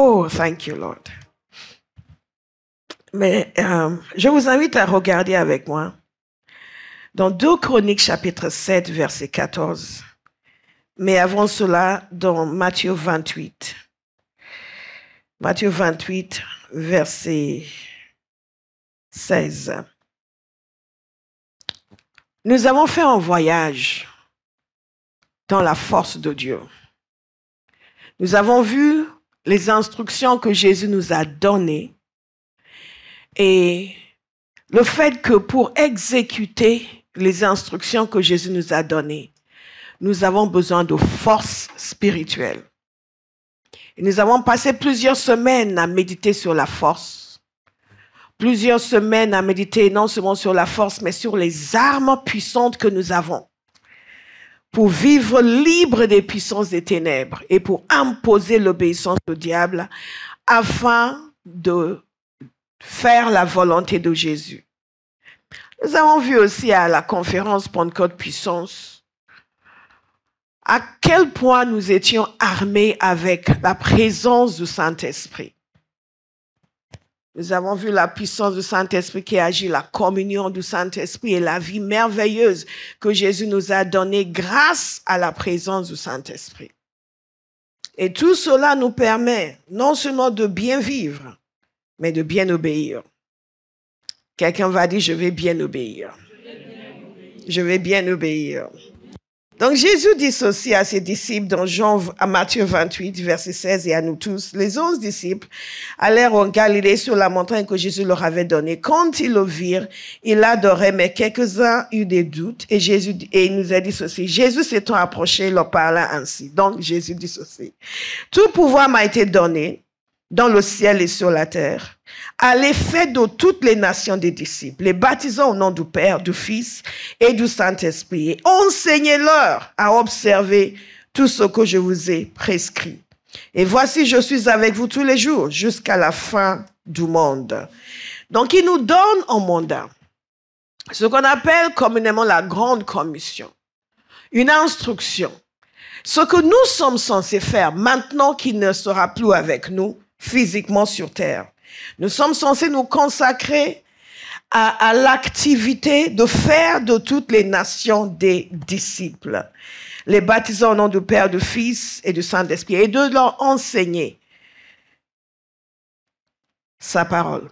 Oh, thank you, Lord. Mais je vous invite à regarder avec moi dans 2 Chroniques, chapitre 7, verset 14. Mais avant cela, dans Matthieu 28. Matthieu 28, verset 16. Nous avons fait un voyage dans la force de Dieu. Nous avons vu les instructions que Jésus nous a données et le fait que pour exécuter les instructions que Jésus nous a données, nous avons besoin de force spirituelle. Et nous avons passé plusieurs semaines à méditer sur la force. Plusieurs semaines à méditer non seulement sur la force, mais sur les armes puissantes que nous avons pour vivre libre des puissances des ténèbres et pour imposer l'obéissance au diable afin de faire la volonté de Jésus. Nous avons vu aussi à la conférence Pentecôte Puissance à quel point nous étions armés avec la présence du Saint-Esprit. Nous avons vu la puissance du Saint-Esprit qui agit, la communion du Saint-Esprit et la vie merveilleuse que Jésus nous a donnée grâce à la présence du Saint-Esprit. Et tout cela nous permet non seulement de bien vivre, mais de bien obéir. Quelqu'un va dire, je vais bien obéir. Je vais bien obéir. Donc Jésus dit ceci à ses disciples dans Matthieu 28, verset 16 et à nous tous. Les 11 disciples allèrent en Galilée sur la montagne que Jésus leur avait donnée. Quand ils le virent, ils l'adoraient, mais quelques-uns eurent des doutes. Et il nous a dit ceci. Jésus s'étant approché, leur parla ainsi. Donc Jésus dit ceci. Tout pouvoir m'a été donné dans le ciel et sur la terre. Allez, faites de toutes les nations des disciples, les baptisant au nom du Père, du Fils et du Saint-Esprit, et enseignez-leur à observer tout ce que je vous ai prescrit. Et voici, je suis avec vous tous les jours, jusqu'à la fin du monde. Donc, il nous donne un mandat, ce qu'on appelle communément la grande commission, une instruction. Ce que nous sommes censés faire maintenant qu'il ne sera plus avec nous, physiquement sur terre. Nous sommes censés nous consacrer à l'activité de faire de toutes les nations des disciples, les baptisant au nom du Père, du Fils et du Saint-Esprit, et de leur enseigner sa parole,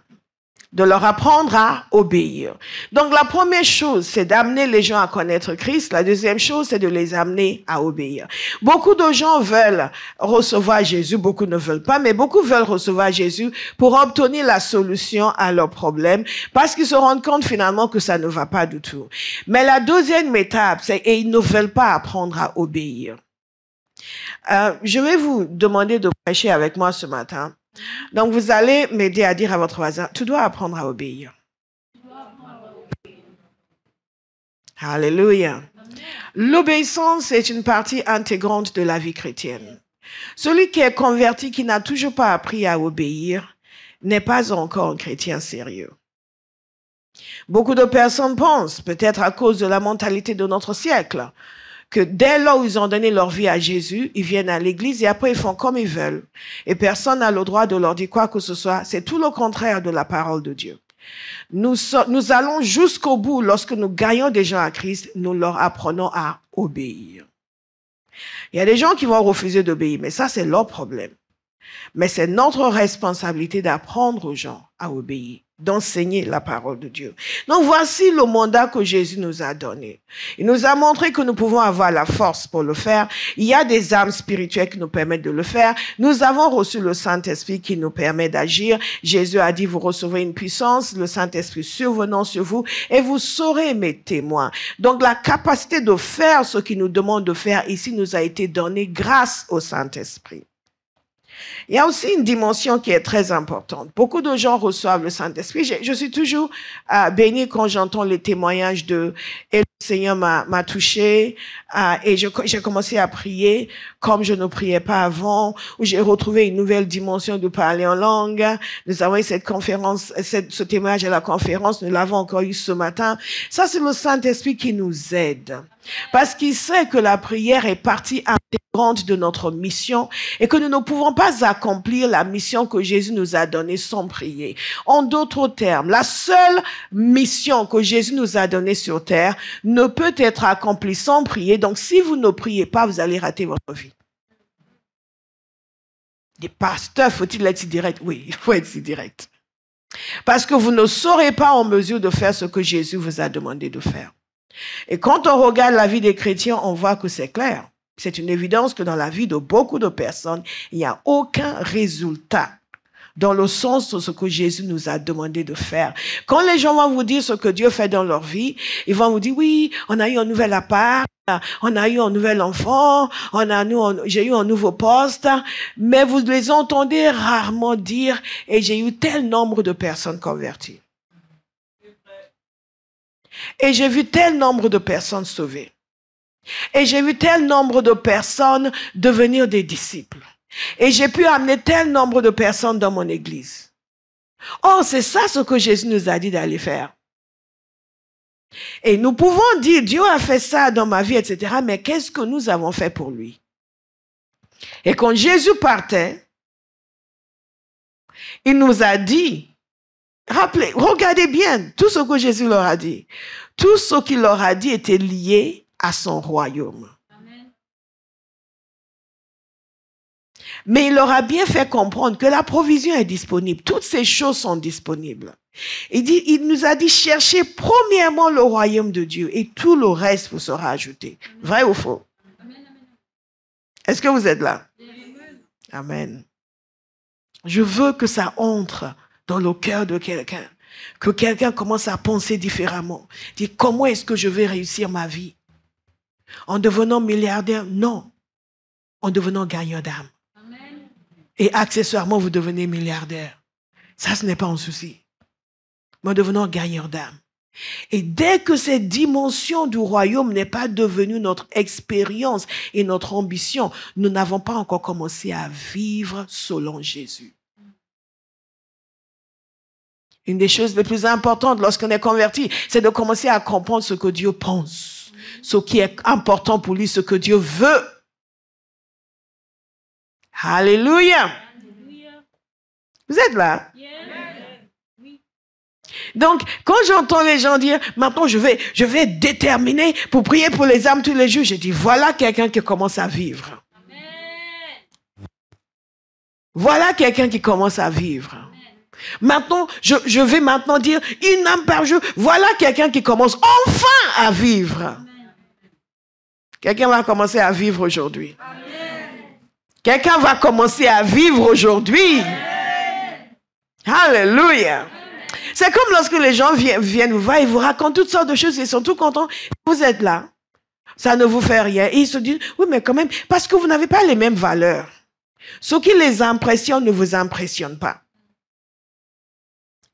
de leur apprendre à obéir. Donc la première chose, c'est d'amener les gens à connaître Christ. La deuxième chose, c'est de les amener à obéir. Beaucoup de gens veulent recevoir Jésus, beaucoup ne veulent pas, mais beaucoup veulent recevoir Jésus pour obtenir la solution à leurs problèmes, parce qu'ils se rendent compte finalement que ça ne va pas du tout. Mais la deuxième étape, c'est et ils ne veulent pas apprendre à obéir. Je vais vous demander de prêcher avec moi ce matin. Donc, vous allez m'aider à dire à votre voisin, tu dois apprendre à obéir. Alléluia. L'obéissance est une partie intégrante de la vie chrétienne. Celui qui est converti, qui n'a toujours pas appris à obéir, n'est pas encore un chrétien sérieux. Beaucoup de personnes pensent, peut-être à cause de la mentalité de notre siècle, que dès lors où ils ont donné leur vie à Jésus, ils viennent à l'église et après ils font comme ils veulent. Et personne n'a le droit de leur dire quoi que ce soit. C'est tout le contraire de la parole de Dieu. Nous allons jusqu'au bout. Lorsque nous gagnons des gens à Christ, nous leur apprenons à obéir. Il y a des gens qui vont refuser d'obéir, mais ça c'est leur problème. Mais c'est notre responsabilité d'apprendre aux gens à obéir, d'enseigner la parole de Dieu. Donc voici le mandat que Jésus nous a donné. Il nous a montré que nous pouvons avoir la force pour le faire. Il y a des armes spirituelles qui nous permettent de le faire. Nous avons reçu le Saint-Esprit qui nous permet d'agir. Jésus a dit, vous recevrez une puissance, le Saint-Esprit survenant sur vous, et vous serez mes témoins. Donc la capacité de faire ce qu'il nous demande de faire ici nous a été donnée grâce au Saint-Esprit. Il y a aussi une dimension qui est très importante. Beaucoup de gens reçoivent le Saint-Esprit. Je suis toujours bénie quand j'entends les témoignages de le Seigneur m'a touché et j'ai commencé à prier comme je ne priais pas avant, où j'ai retrouvé une nouvelle dimension de parler en langue. Nous avons eu cette conférence, ce témoignage à la conférence, nous l'avons encore eu ce matin. Ça, c'est le Saint-Esprit qui nous aide. Parce qu'il sait que la prière est partie intégrante de notre mission et que nous ne pouvons pas accomplir la mission que Jésus nous a donnée sans prier. En d'autres termes, la seule mission que Jésus nous a donnée sur terre ne peut être accomplie sans prier. Donc, si vous ne priez pas, vous allez rater votre vie. Des pasteurs, faut-il être si direct? Oui, il faut être si direct. Parce que vous ne serez pas en mesure de faire ce que Jésus vous a demandé de faire. Et quand on regarde la vie des chrétiens, on voit que c'est clair. C'est une évidence que dans la vie de beaucoup de personnes, il n'y a aucun résultat dans le sens de ce que Jésus nous a demandé de faire. Quand les gens vont vous dire ce que Dieu fait dans leur vie, ils vont vous dire, oui, on a eu un nouvel appart, on a eu un nouvel enfant, j'ai eu un nouveau poste, mais vous les entendez rarement dire, et j'ai eu tel nombre de personnes converties. Et j'ai vu tel nombre de personnes sauvées. Et j'ai vu tel nombre de personnes devenir des disciples. Et j'ai pu amener tel nombre de personnes dans mon église. Or, c'est ça ce que Jésus nous a dit d'aller faire. Et nous pouvons dire, Dieu a fait ça dans ma vie, etc. Mais qu'est-ce que nous avons fait pour lui? Et quand Jésus partait, il nous a dit, rappelez, regardez bien tout ce que Jésus leur a dit. Tout ce qu'il leur a dit était lié à son royaume. Amen. Mais il leur a bien fait comprendre que la provision est disponible. Toutes ces choses sont disponibles. Il nous a dit, cherchez premièrement le royaume de Dieu et tout le reste vous sera ajouté. Amen. Vrai ou faux? Est-ce que vous êtes là? Amen. Amen. Je veux que ça entre dans le cœur de quelqu'un. Que quelqu'un commence à penser différemment. Dire, comment est-ce que je vais réussir ma vie? En devenant milliardaire? Non. En devenant gagnant d'âme. Et accessoirement, vous devenez milliardaire. Ça, ce n'est pas un souci. Mais en devenant gagnant d'âme. Et dès que cette dimension du royaume n'est pas devenue notre expérience et notre ambition, nous n'avons pas encore commencé à vivre selon Jésus. Une des choses les plus importantes lorsqu'on est converti, c'est de commencer à comprendre ce que Dieu pense, ce qui est important pour lui, ce que Dieu veut. Alléluia. Vous êtes là? Donc, quand j'entends les gens dire, maintenant je vais être déterminé pour prier pour les âmes tous les jours, je dis, voilà quelqu'un qui commence à vivre. Voilà quelqu'un qui commence à vivre. Maintenant, je vais maintenant dire une âme par jour. Voilà quelqu'un qui commence enfin à vivre. Quelqu'un va commencer à vivre aujourd'hui. Quelqu'un va commencer à vivre aujourd'hui. Alléluia. C'est comme lorsque les gens viennent vous voir et vous racontent toutes sortes de choses. Ils sont tout contents. Vous êtes là. Ça ne vous fait rien. Et ils se disent, oui, mais quand même, parce que vous n'avez pas les mêmes valeurs. Ce qui les impressionne ne vous impressionne pas.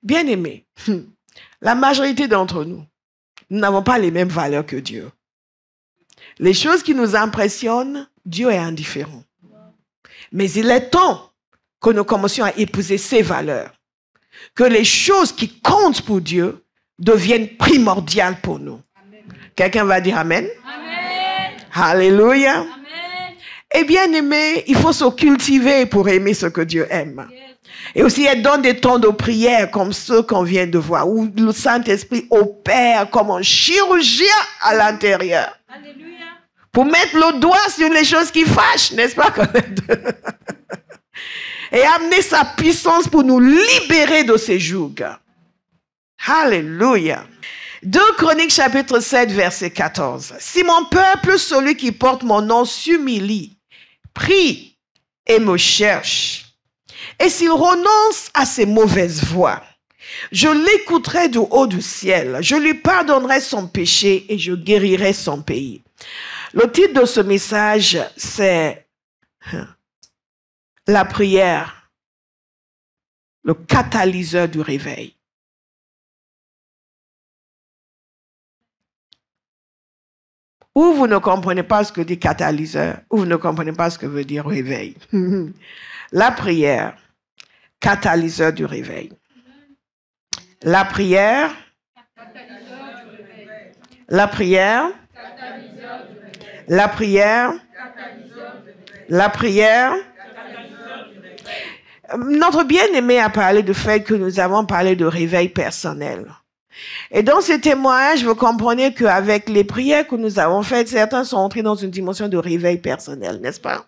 Bien-aimés, la majorité d'entre nous, nous n'avons pas les mêmes valeurs que Dieu. Les choses qui nous impressionnent, Dieu est indifférent. Mais il est temps que nous commencions à épouser ses valeurs. Que les choses qui comptent pour Dieu deviennent primordiales pour nous. Quelqu'un va dire Amen? Amen. Alléluia. Amen. Et bien aimé, il faut se cultiver pour aimer ce que Dieu aime. Yes. Et aussi être dans des temps de prière comme ceux qu'on vient de voir, où le Saint-Esprit opère comme un chirurgien à l'intérieur. Alléluia. Pour mettre le doigt sur les choses qui fâchent, n'est-ce pas? Et amener sa puissance pour nous libérer de ces jougs. Alléluia. 2 Chroniques chapitre 7 verset 14. Si mon peuple, celui qui porte mon nom, s'humilie, prie et me cherche, et s'il renonce à ses mauvaises voies, je l'écouterai du haut du ciel, je lui pardonnerai son péché et je guérirai son pays. Le titre de ce message, c'est la prière, le catalyseur du réveil. Ou vous ne comprenez pas ce que dit catalyseur, ou vous ne comprenez pas ce que veut dire réveil. La prière, catalyseur du réveil. La prière, la prière, la prière, la prière. Notre bien-aimé a parlé du fait que nous avons parlé de réveil personnel. Et dans ces témoignages, vous comprenez qu'avec les prières que nous avons faites, certains sont entrés dans une dimension de réveil personnel, n'est-ce pas?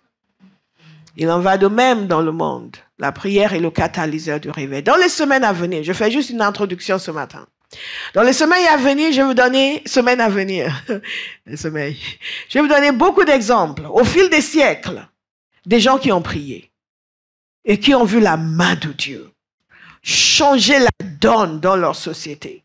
Il en va de même dans le monde. La prière est le catalyseur du réveil. Dans les semaines à venir, je fais juste une introduction ce matin. Dans les semaines à venir, je vais vous donner, je vais vous donner beaucoup d'exemples au fil des siècles, des gens qui ont prié et qui ont vu la main de Dieu changer la donne dans leur société.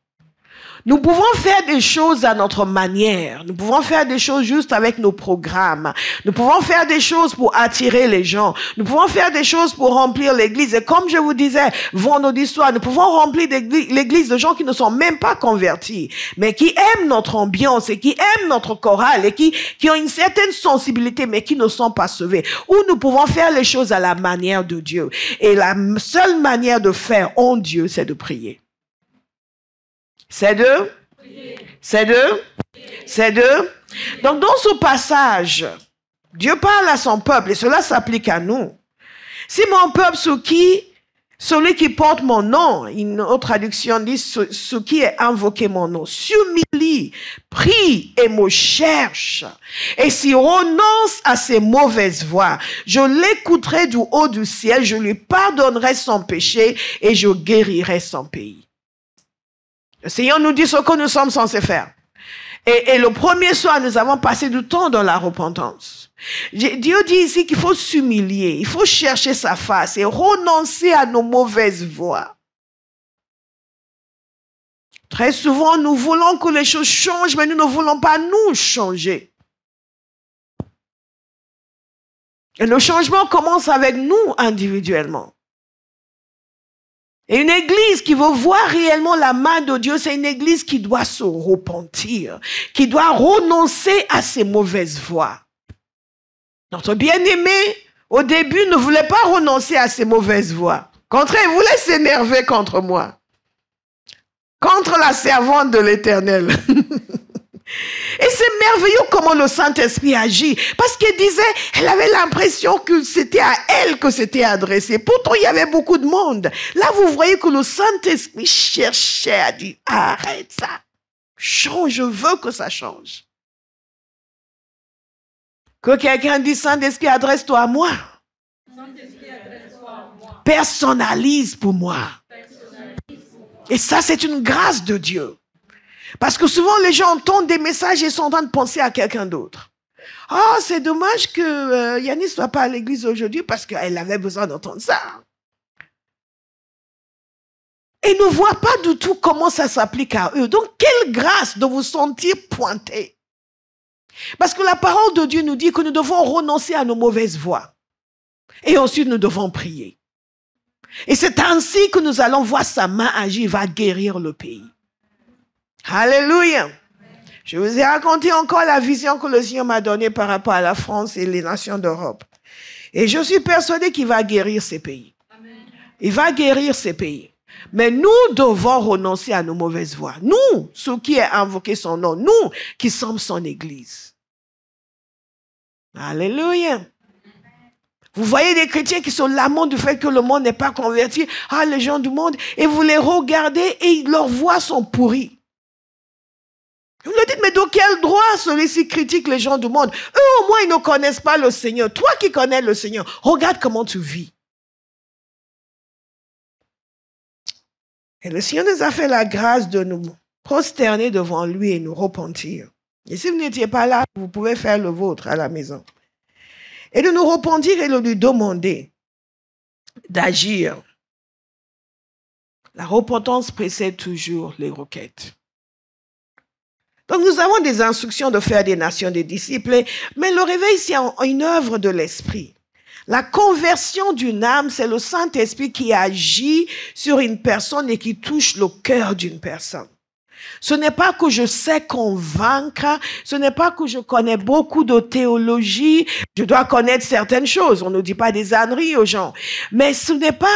Nous pouvons faire des choses à notre manière. Nous pouvons faire des choses juste avec nos programmes. Nous pouvons faire des choses pour attirer les gens. Nous pouvons faire des choses pour remplir l'église. Et comme je vous disais, vendredi soir, nous pouvons remplir l'église de gens qui ne sont même pas convertis, mais qui aiment notre ambiance et qui aiment notre chorale et qui ont une certaine sensibilité, mais qui ne sont pas sauvés. Ou nous pouvons faire les choses à la manière de Dieu. Et la seule manière de faire en Dieu, c'est de prier. C'est de. Donc, dans ce passage, Dieu parle à son peuple, et cela s'applique à nous. Si mon peuple, celui qui porte mon nom, une autre traduction dit, ce qui est invoqué mon nom, s'humilie, prie et me cherche, et s'il renonce à ses mauvaises voies, je l'écouterai du haut du ciel, je lui pardonnerai son péché, et je guérirai son pays. Le Seigneur nous dit ce que nous sommes censés faire. Et le premier soir, nous avons passé du temps dans la repentance. Dieu dit ici qu'il faut s'humilier, il faut chercher sa face et renoncer à nos mauvaises voies. Très souvent, nous voulons que les choses changent, mais nous ne voulons pas nous changer. Et le changement commence avec nous individuellement. Et une église qui veut voir réellement la main de Dieu, c'est une église qui doit se repentir, qui doit renoncer à ses mauvaises voies. Notre bien-aimé, au début, ne voulait pas renoncer à ses mauvaises voies. Au contraire, il voulait s'énerver contre moi, contre la servante de l'Éternel. Et c'est merveilleux comment le Saint-Esprit agit. Parce qu'elle disait, elle avait l'impression que c'était à elle que c'était adressé. Pourtant, il y avait beaucoup de monde. Là, vous voyez que le Saint-Esprit cherchait à dire, arrête ça. Change, je veux que ça change. Que quelqu'un dise, Saint-Esprit, adresse-toi à moi. Personnalise pour moi. Et ça, c'est une grâce de Dieu. Parce que souvent, les gens entendent des messages et sont en train de penser à quelqu'un d'autre. Oh, c'est dommage que Yannis ne soit pas à l'église aujourd'hui parce qu'elle avait besoin d'entendre ça. Et ne voient pas du tout comment ça s'applique à eux. Donc, quelle grâce de vous sentir pointé. Parce que la parole de Dieu nous dit que nous devons renoncer à nos mauvaises voies. Et ensuite, nous devons prier. Et c'est ainsi que nous allons voir sa main agir, va guérir le pays. Alléluia. Je vous ai raconté encore la vision que le Seigneur m'a donnée par rapport à la France et les nations d'Europe. Et je suis persuadé qu'il va guérir ces pays. Il va guérir ces pays. Mais nous devons renoncer à nos mauvaises voies. Nous, ceux qui ont invoqué son nom, nous qui sommes son église. Alléluia. Vous voyez des chrétiens qui se lamentent du fait que le monde n'est pas converti. Ah, les gens du monde. Et vous les regardez et leurs voix sont pourries. Vous me dites, mais de quel droit celui-ci critique les gens du monde? Eux, au moins, ils ne connaissent pas le Seigneur. Toi qui connais le Seigneur, regarde comment tu vis. Et le Seigneur nous a fait la grâce de nous prosterner devant lui et nous repentir. Et si vous n'étiez pas là, vous pouvez faire le vôtre à la maison. Et de nous repentir et de lui demander d'agir. La repentance précède toujours les requêtes. Donc nous avons des instructions de faire des nations des disciples, mais le réveil, c'est une œuvre de l'esprit. La conversion d'une âme, c'est le Saint-Esprit qui agit sur une personne et qui touche le cœur d'une personne. Ce n'est pas que je sais convaincre, ce n'est pas que je connais beaucoup de théologie, je dois connaître certaines choses, on ne dit pas des âneries aux gens, mais ce n'est pas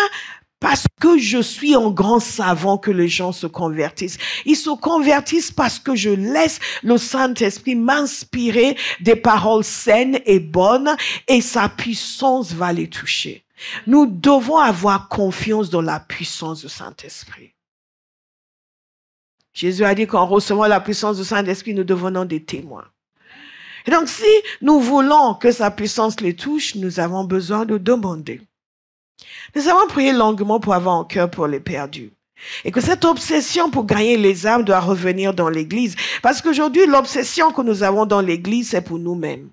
parce que je suis un grand savant que les gens se convertissent. Ils se convertissent parce que je laisse le Saint-Esprit m'inspirer des paroles saines et bonnes et sa puissance va les toucher. Nous devons avoir confiance dans la puissance du Saint-Esprit. Jésus a dit qu'en recevant la puissance du Saint-Esprit, nous devenons des témoins. Et donc, si nous voulons que sa puissance les touche, nous avons besoin de demander. Nous avons prié longuement pour avoir un cœur pour les perdus. Et que cette obsession pour gagner les âmes doit revenir dans l'Église. Parce qu'aujourd'hui, l'obsession que nous avons dans l'Église, c'est pour nous-mêmes.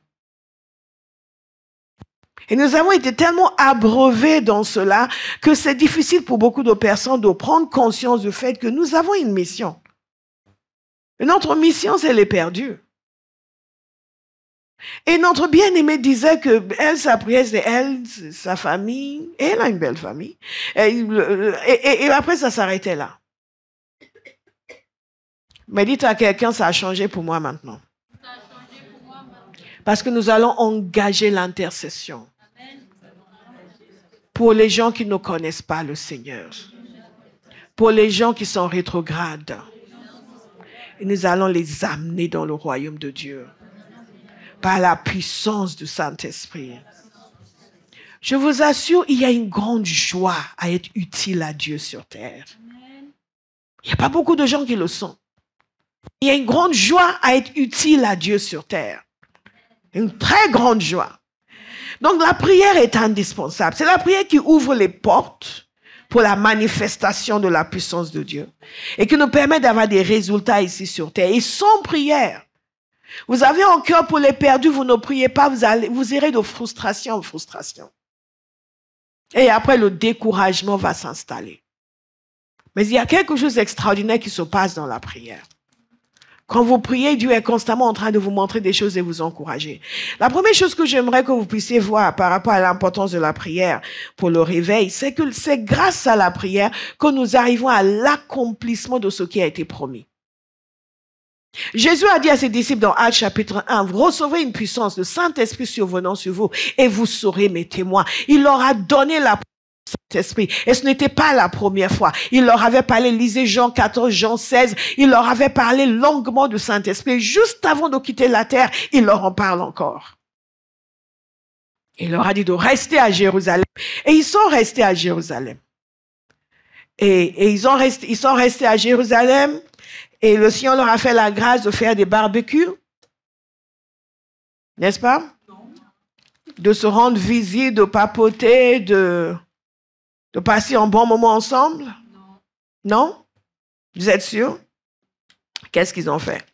Et nous avons été tellement abreuvés dans cela que c'est difficile pour beaucoup de personnes de prendre conscience du fait que nous avons une mission. Et notre mission, c'est les perdus. Et notre bien-aimée disait que elle, sa prière, c'est elle, sa famille, et elle a une belle famille. Et après, ça s'arrêtait là. Mais dites à quelqu'un, ça a changé pour moi maintenant. Parce que nous allons engager l'intercession pour les gens qui ne connaissent pas le Seigneur, pour les gens qui sont rétrogrades. Et nous allons les amener dans le royaume de Dieu par la puissance du Saint-Esprit. Je vous assure, il y a une grande joie à être utile à Dieu sur terre. Il n'y a pas beaucoup de gens qui le sont. Il y a une grande joie à être utile à Dieu sur terre. Une très grande joie. Donc la prière est indispensable. C'est la prière qui ouvre les portes pour la manifestation de la puissance de Dieu et qui nous permet d'avoir des résultats ici sur terre. Et sans prière, vous avez un cœur pour les perdus, vous ne priez pas, vous irez de frustration en frustration. Et après, le découragement va s'installer. Mais il y a quelque chose d'extraordinaire qui se passe dans la prière. Quand vous priez, Dieu est constamment en train de vous montrer des choses et vous encourager. La première chose que j'aimerais que vous puissiez voir par rapport à l'importance de la prière pour le réveil, c'est que c'est grâce à la prière que nous arrivons à l'accomplissement de ce qui a été promis. Jésus a dit à ses disciples dans Actes chapitre 1, vous recevez une puissance, le Saint-Esprit survenant sur vous et vous serez mes témoins. Il leur a donné la Saint-Esprit. Et ce n'était pas la première fois. Il leur avait parlé, lisez Jean 14, Jean 16, il leur avait parlé longuement du Saint-Esprit. Juste avant de quitter la terre, il leur en parle encore. Il leur a dit de rester à Jérusalem. Et ils sont restés à Jérusalem. Et ils sont restés à Jérusalem. Et le Seigneur leur a fait la grâce de faire des barbecues. N'est-ce pas? De se rendre visite, de papoter, de passer un bon moment ensemble? Non? Vous êtes sûr? Qu'est-ce qu'ils ont fait?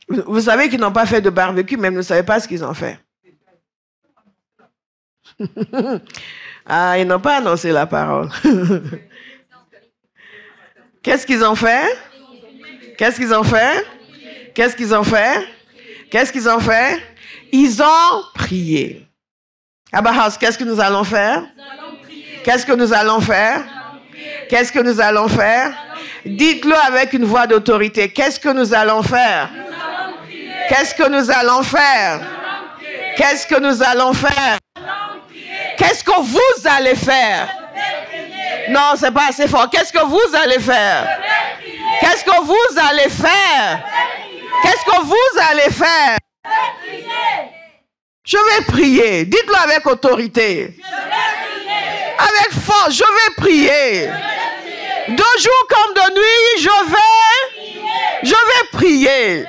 Vous savez qu'ils n'ont pas fait de barbecue, mais vous ne savez pas ce qu'ils ont fait. Ah, ils n'ont pas annoncé la parole. Qu'est-ce qu'ils ont fait? Qu'est-ce qu'ils ont fait? Qu'est-ce qu'ils ont fait? Qu'est-ce qu'ils ont fait? Ils ont prié. Abraham, qu'est-ce que nous allons faire? Qu'est-ce que nous allons faire? Qu'est-ce que nous allons faire? Dites-le avec une voix d'autorité. Qu'est-ce que nous allons faire? Qu'est-ce que nous allons faire? Qu'est-ce que nous allons faire? Qu'est-ce que vous allez faire? Non, c'est pas assez fort. Qu'est-ce que vous allez faire? Qu'est-ce que vous allez faire? Qu'est-ce que vous allez faire? Je vais prier. Dites-le avec autorité. Avec force, je vais prier. De jour comme de nuit, je vais prier.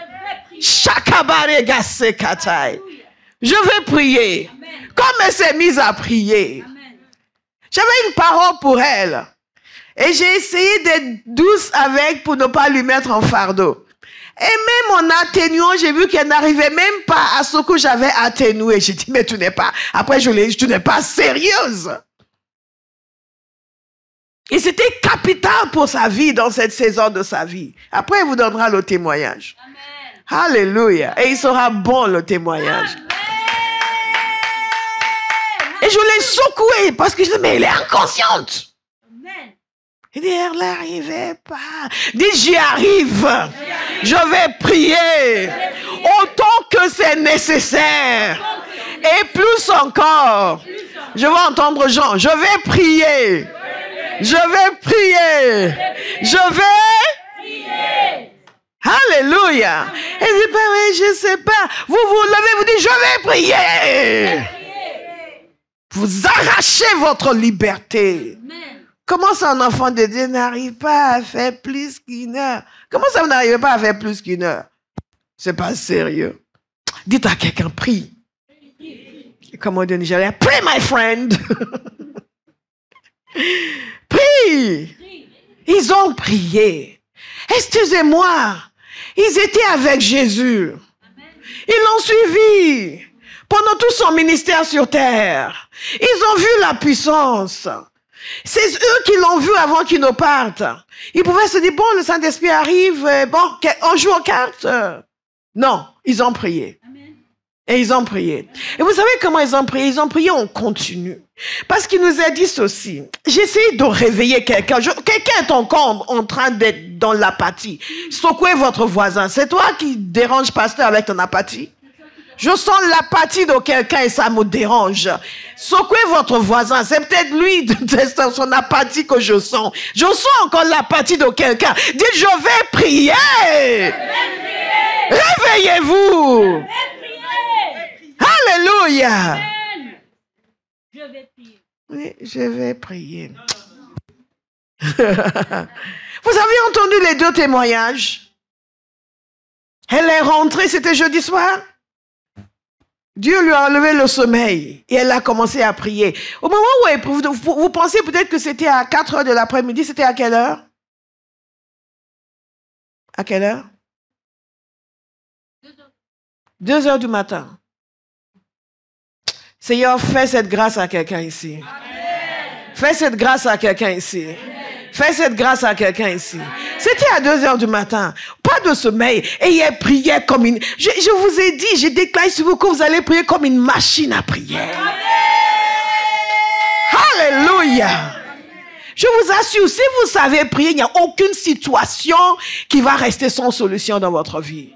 Je vais prier. Comme elle s'est mise à prier. J'avais une parole pour elle. Et j'ai essayé d'être douce avec pour ne pas lui mettre en fardeau. Et même en atténuant, j'ai vu qu'elle n'arrivait même pas à ce que j'avais atténué. J'ai dit, mais tu n'es pas... Après, je lui ai dit, tu n'es pas sérieuse. Et c'était capital pour sa vie, dans cette saison de sa vie. Après, il vous donnera le témoignage. Amen. Alléluia. Et il sera bon, le témoignage. Amen. Et je l'ai secouée parce que je disais, mais elle est inconsciente. Amen. Il dit, elle n'arrivait pas. Dis, j'y arrive. Je vais prier autant que c'est nécessaire. Et plus encore. Je vais entendre Jean. Je vais prier. Je vais prier. Je vais prier. Alléluia. Et il dit, ben oui, je ne sais pas. Vous vous levez, vous dites, je vais prier. Vous arrachez votre liberté. Comment ça, un enfant de Dieu n'arrive pas à faire plus qu'une heure? Comment ça, vous n'arrivez pas à faire plus qu'une heure? C'est pas sérieux. Dites à quelqu'un, prie. Comme on dit au Nigeria, pray my friend. Prie. Ils ont prié. Excusez-moi. Ils étaient avec Jésus. Ils l'ont suivi pendant tout son ministère sur terre. Ils ont vu la puissance. C'est eux qui l'ont vu avant qu'ils ne partent. Ils pouvaient se dire, bon, le Saint-Esprit arrive, bon, on joue aux cartes. Non, ils ont prié. Et ils ont prié. Et vous savez comment ils ont prié? Ils ont prié en continu. Parce qu'il nous a dit ceci. J'essaie de réveiller quelqu'un. Quelqu'un est encore en train d'être dans l'apathie. Secouez votre voisin. C'est toi qui dérange pasteur avec ton apathie? Je sens l'apathie de quelqu'un et ça me dérange. Secouez votre voisin. C'est peut-être lui, son apathie que je sens. Je sens encore l'apathie de quelqu'un. Dites, je vais prier. Réveillez-vous. Alléluia. Je vais prier. Oui, je vais prier. Vous avez entendu les deux témoignages? Elle est rentrée, c'était jeudi soir. Dieu lui a enlevé le sommeil et elle a commencé à prier. Au moment où vous pensez peut-être que c'était à 4 heures de l'après-midi, c'était à quelle heure? À quelle heure? 2 heures du matin. Seigneur, fais cette grâce à quelqu'un ici. Amen. Fais cette grâce à quelqu'un ici. Amen. Fais cette grâce à quelqu'un ici. C'était à 2 heures du matin. Pas de sommeil. Et elle priait comme une... Je vous ai dit, j'ai déclaré sur vous que vous allez prier comme une machine à prière. Amen. Alléluia. Je vous assure, si vous savez prier, il n'y a aucune situation qui va rester sans solution dans votre vie.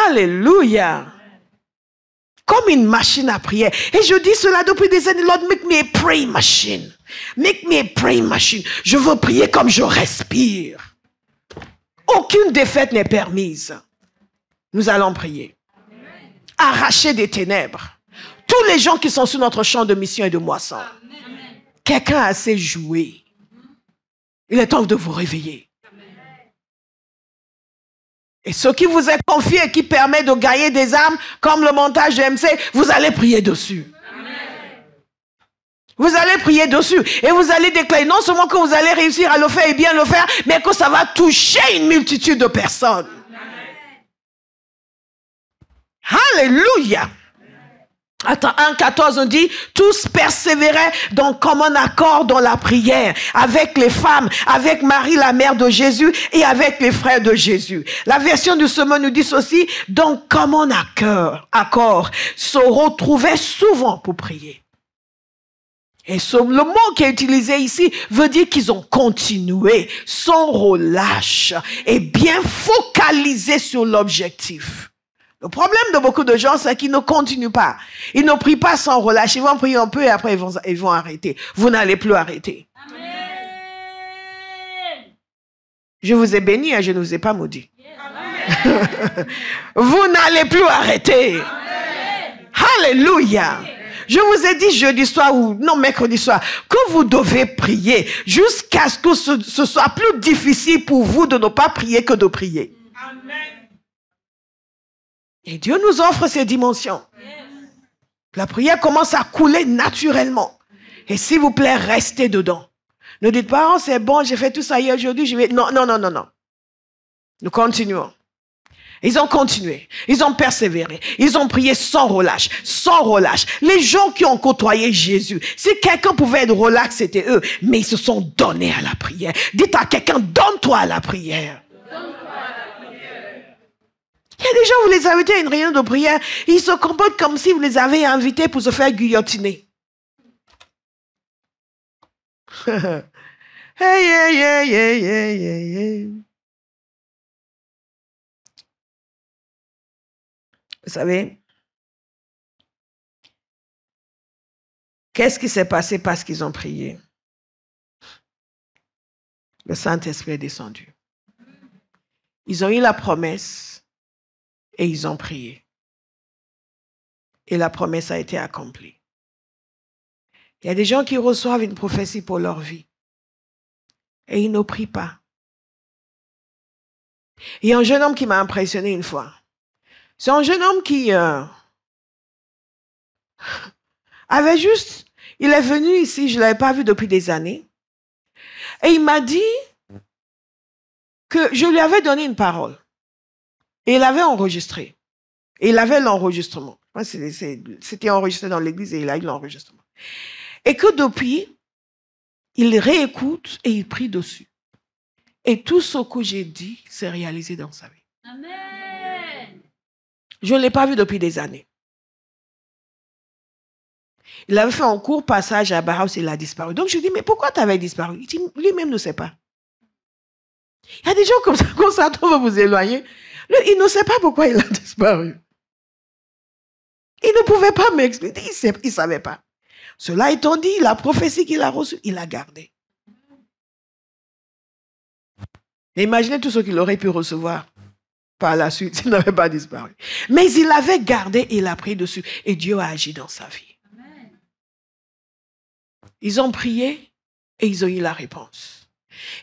Alléluia. Comme une machine à prière. Et je dis cela depuis des années. Lord, make me a praying machine. Make me a praying machine. Je veux prier comme je respire. Aucune défaite n'est permise. Nous allons prier. Arracher des ténèbres. Tous les gens qui sont sur notre champ de mission et de moisson. Quelqu'un a assez joué. Il est temps de vous réveiller. Et ce qui vous est confié et qui permet de gagner des âmes, comme le montage de MC, vous allez prier dessus. Amen. Vous allez prier dessus. Et vous allez déclarer non seulement que vous allez réussir à le faire et bien le faire, mais que ça va toucher une multitude de personnes. Amen. Alléluia. Attends, 1,14 on dit, tous persévéraient dans commun accord dans la prière, avec les femmes, avec Marie la mère de Jésus et avec les frères de Jésus. La version du sermon nous dit ceci, dans commun accord, se retrouvaient souvent pour prier. Et le mot qui est utilisé ici veut dire qu'ils ont continué sans relâche et bien focalisé sur l'objectif. Le problème de beaucoup de gens, c'est qu'ils ne continuent pas. Ils ne prient pas sans relâche. Ils vont prier un peu et après ils vont arrêter. Vous n'allez plus arrêter. Amen. Je vous ai béni et je ne vous ai pas maudit. Vous n'allez plus arrêter. Amen. Alléluia. Je vous ai dit jeudi soir ou non mercredi soir que vous devez prier jusqu'à ce que ce soit plus difficile pour vous de ne pas prier que de prier. Amen. Et Dieu nous offre ces dimensions. La prière commence à couler naturellement. Et s'il vous plaît, restez dedans. Ne dites pas, oh, c'est bon, j'ai fait tout ça hier, aujourd'hui, je vais... Non, non, non, non, non. Nous continuons. Ils ont continué. Ils ont persévéré. Ils ont prié sans relâche. Sans relâche. Les gens qui ont côtoyé Jésus, si quelqu'un pouvait être relax, c'était eux. Mais ils se sont donnés à la prière. Dites à quelqu'un, donne-toi à la prière. Il y a des gens, vous les invitez à une réunion de prière, ils se comportent comme si vous les avez invités pour se faire guillotiner. Hey, hey, hey, hey, hey, hey, hey. Vous savez, qu'est-ce qui s'est passé parce qu'ils ont prié? Le Saint-Esprit est descendu. Ils ont eu la promesse et ils ont prié. Et la promesse a été accomplie. Il y a des gens qui reçoivent une prophétie pour leur vie et ils ne prient pas. Il y a un jeune homme qui m'a impressionné une fois. C'est un jeune homme qui avait juste... Il est venu ici, je ne l'avais pas vu depuis des années. Et il m'a dit que je lui avais donné une parole. Et il avait enregistré. Et il avait l'enregistrement. C'était enregistré dans l'église et il a eu l'enregistrement. Et que depuis, il réécoute et il prie dessus. Et tout ce que j'ai dit s'est réalisé dans sa vie. Amen. Je ne l'ai pas vu depuis des années. Il avait fait un court passage à Bauhaus et il a disparu. Donc je lui dis, mais pourquoi tu avais disparu? Il dit, lui-même ne sait pas. Il y a des gens comme ça, quand ça va vous éloigner. Lui, il ne sait pas pourquoi il a disparu. Il ne pouvait pas m'expliquer. Il ne savait pas. Cela étant dit, la prophétie qu'il a reçue, il l'a gardée. Imaginez tout ce qu'il aurait pu recevoir par la suite s'il n'avait pas disparu. Mais il l'avait gardé et il a pris dessus. Et Dieu a agi dans sa vie. Amen. Ils ont prié et ils ont eu la réponse.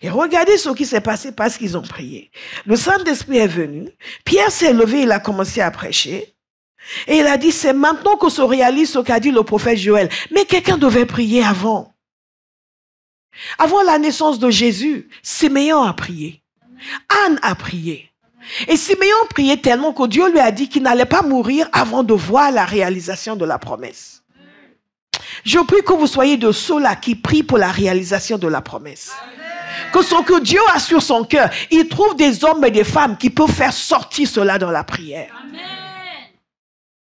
Et regardez ce qui s'est passé parce qu'ils ont prié. Le Saint-Esprit est venu. Pierre s'est levé, il a commencé à prêcher. Et il a dit, c'est maintenant que se réalise ce qu'a dit le prophète Joël. Mais quelqu'un devait prier avant. Avant la naissance de Jésus, Siméon a prié. Anne a prié. Et Siméon priait tellement que Dieu lui a dit qu'il n'allait pas mourir avant de voir la réalisation de la promesse. Je prie que vous soyez de ceux-là qui prient pour la réalisation de la promesse. Que ce que Dieu a sur son cœur, il trouve des hommes et des femmes qui peuvent faire sortir cela dans la prière. Amen.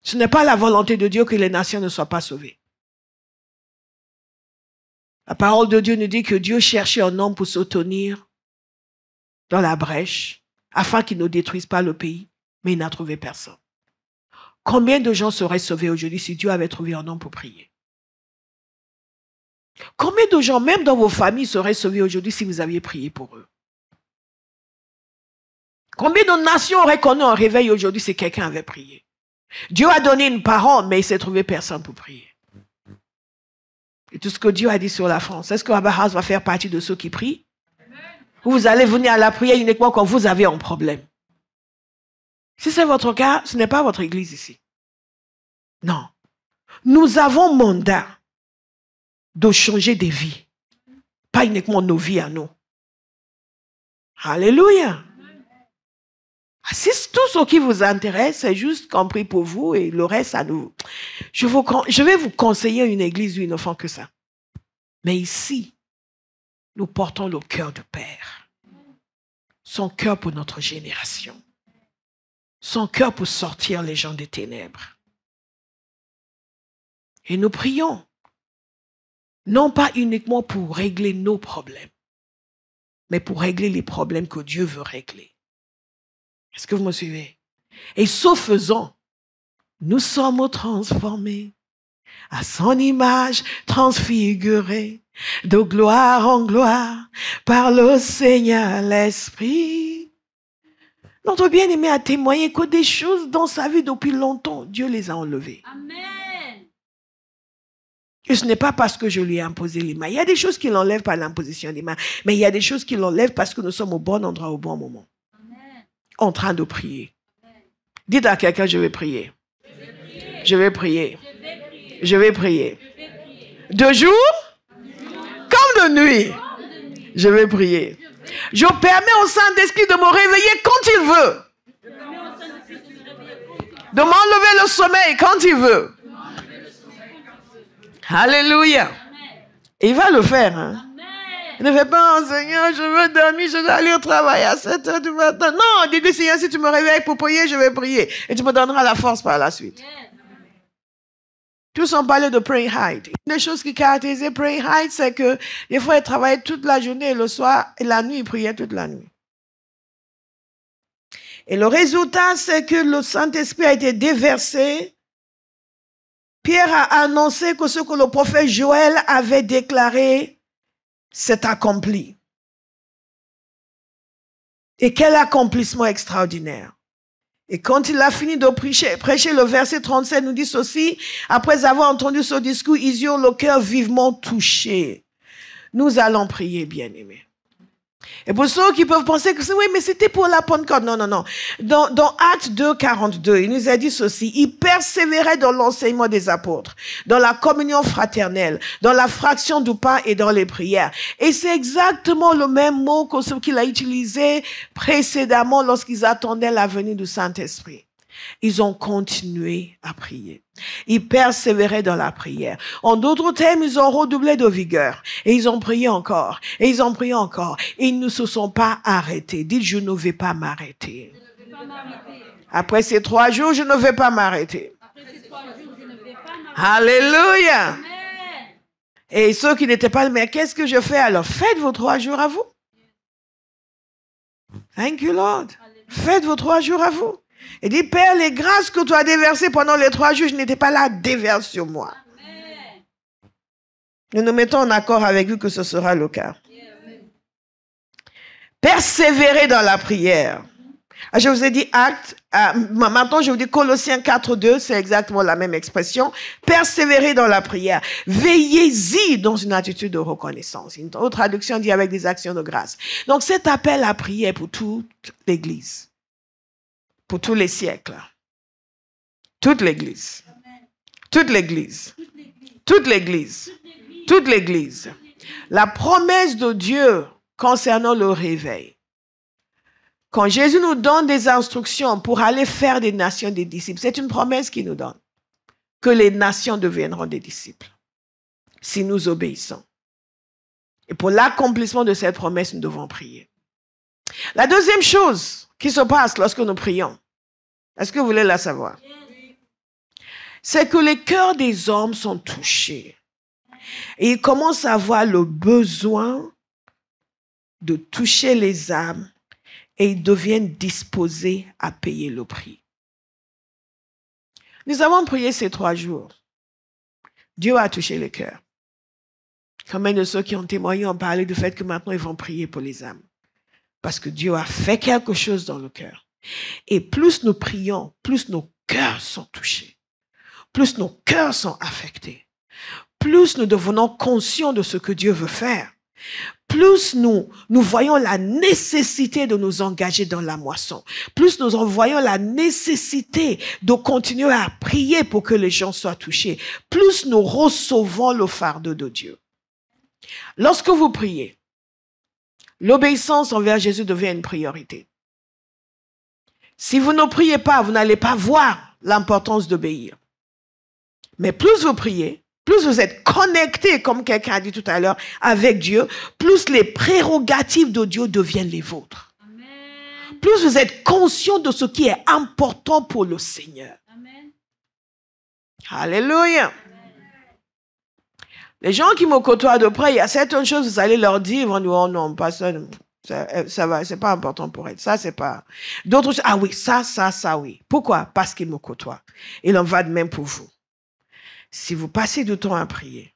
Ce n'est pas la volonté de Dieu que les nations ne soient pas sauvées. La parole de Dieu nous dit que Dieu cherchait un homme pour se tenir dans la brèche afin qu'il ne détruise pas le pays, mais il n'a trouvé personne. Combien de gens seraient sauvés aujourd'hui si Dieu avait trouvé un homme pour prier? Combien de gens, même dans vos familles, seraient sauvés aujourd'hui si vous aviez prié pour eux? Combien de nations auraient connu un réveil aujourd'hui si quelqu'un avait prié? Dieu a donné une parole, mais il s'est trouvé personne pour prier. Et tout ce que Dieu a dit sur la France, est-ce que Abraham va faire partie de ceux qui prient? Ou vous allez venir à la prière uniquement quand vous avez un problème? Si c'est votre cas, ce n'est pas votre église ici. Non. Nous avons mandat de changer des vies. Pas uniquement nos vies à nous. Alléluia. Si tout ce qui vous intéresse, c'est juste qu'on prie pour vous et le reste à nous. Je vais vous conseiller une église où ils ne font que ça. Mais ici, nous portons le cœur du Père. Son cœur pour notre génération. Son cœur pour sortir les gens des ténèbres. Et nous prions. Non pas uniquement pour régler nos problèmes, mais pour régler les problèmes que Dieu veut régler. Est-ce que vous me suivez? Et ce faisant, nous sommes transformés à son image transfigurée, de gloire en gloire, par le Seigneur l'Esprit. Notre bien-aimé a témoigné que des choses dans sa vie depuis longtemps, Dieu les a enlevées. Amen. Et ce n'est pas parce que je lui ai imposé les mains. Il y a des choses qu'il enlève par l'imposition des mains, mais il y a des choses qu'il enlève parce que nous sommes au bon endroit, au bon moment. En train de prier. Dites à quelqu'un, je vais prier. Je vais prier. Je vais prier. De jour comme de nuit. Je vais prier. Je permets au Saint-Esprit de me réveiller quand il veut. De m'enlever le sommeil quand il veut. Alléluia. Et il va le faire. Hein? Ne fais pas, oh, Seigneur, je veux dormir, je dois aller au travail à 7 heures du matin. Non, dis-lui, Seigneur, si tu me réveilles pour prier, je vais prier. Et tu me donneras la force par la suite. Tous ont parlé de praying hard. Une des choses qui caractérisait praying hard, c'est que des fois, ils travaillaient toute la journée et le soir, et la nuit, ils priaient toute la nuit. Et le résultat, c'est que le Saint-Esprit a été déversé. Pierre a annoncé que ce que le prophète Joël avait déclaré s'est accompli. Et quel accomplissement extraordinaire. Et quand il a fini de prêcher, le verset 37 nous dit ceci, après avoir entendu ce discours, ils eurent le cœur vivement touché. Nous allons prier, bien-aimés. Et pour ceux qui peuvent penser que oui, mais c'était pour la Pentecôte. Non, non, non. Dans Actes 2, 42, il nous a dit ceci. Il persévérait dans l'enseignement des apôtres, dans la communion fraternelle, dans la fraction du pain et dans les prières. Et c'est exactement le même mot que ce qu'il a utilisé précédemment lorsqu'ils attendaient la venue du Saint-Esprit. Ils ont continué à prier. Ils persévéraient dans la prière. En d'autres termes, ils ont redoublé de vigueur. Et ils ont prié encore. Et ils ont prié encore. Et ils ne se sont pas arrêtés. Dites, je ne vais pas m'arrêter. Après ces 3 jours, je ne vais pas m'arrêter. Alléluia. Et ceux qui n'étaient pas, mais qu'est-ce que je fais alors? Faites vos 3 jours à vous. Thank you, Lord. Faites vos 3 jours à vous. Et dit, Père, les grâces que tu as déversées pendant les 3 jours, je n'étais pas là, déverse sur moi. Amen. Nous nous mettons en accord avec vous que ce sera le cas. Amen. Persévérer dans la prière. Je vous ai dit acte, maintenant je vous dis Colossiens 4.2, c'est exactement la même expression. Persévérer dans la prière. Veillez-y dans une attitude de reconnaissance. Une autre traduction dit avec des actions de grâce. Donc cet appel à prier pour toute l'Église. Pour tous les siècles. Toute l'Église. Toute l'Église. Toute l'Église. Toute l'Église. La promesse de Dieu concernant le réveil. Quand Jésus nous donne des instructions pour aller faire des nations des disciples, c'est une promesse qu'il nous donne. Que les nations deviendront des disciples. Si nous obéissons. Et pour l'accomplissement de cette promesse, nous devons prier. La deuxième chose qui se passe lorsque nous prions, est-ce que vous voulez la savoir? C'est que les cœurs des hommes sont touchés. Et ils commencent à avoir le besoin de toucher les âmes et ils deviennent disposés à payer le prix. Nous avons prié ces 3 jours. Dieu a touché les cœurs. Combien de ceux qui ont témoigné ont parlé du fait que maintenant ils vont prier pour les âmes? Parce que Dieu a fait quelque chose dans le cœur. Et plus nous prions, plus nos cœurs sont touchés. Plus nos cœurs sont affectés. Plus nous devenons conscients de ce que Dieu veut faire. Plus nous voyons la nécessité de nous engager dans la moisson. Plus nous en voyons la nécessité de continuer à prier pour que les gens soient touchés. Plus nous recevons le fardeau de Dieu. Lorsque vous priez, l'obéissance envers Jésus devient une priorité. Si vous ne priez pas, vous n'allez pas voir l'importance d'obéir. Mais plus vous priez, plus vous êtes connecté, comme quelqu'un a dit tout à l'heure, avec Dieu, plus les prérogatives de Dieu deviennent les vôtres. Amen. Plus vous êtes conscient de ce qui est important pour le Seigneur. Amen. Alléluia. Les gens qui me côtoient de près, il y a certaines choses, vous allez leur dire, ils vont dire, oh non, pas ça. Ça va, c'est pas important pour elle. Ça, c'est pas. D'autres choses, ah oui, ça, oui. Pourquoi? Parce qu'il me côtoie. Il en va de même pour vous. Si vous passez du temps à prier,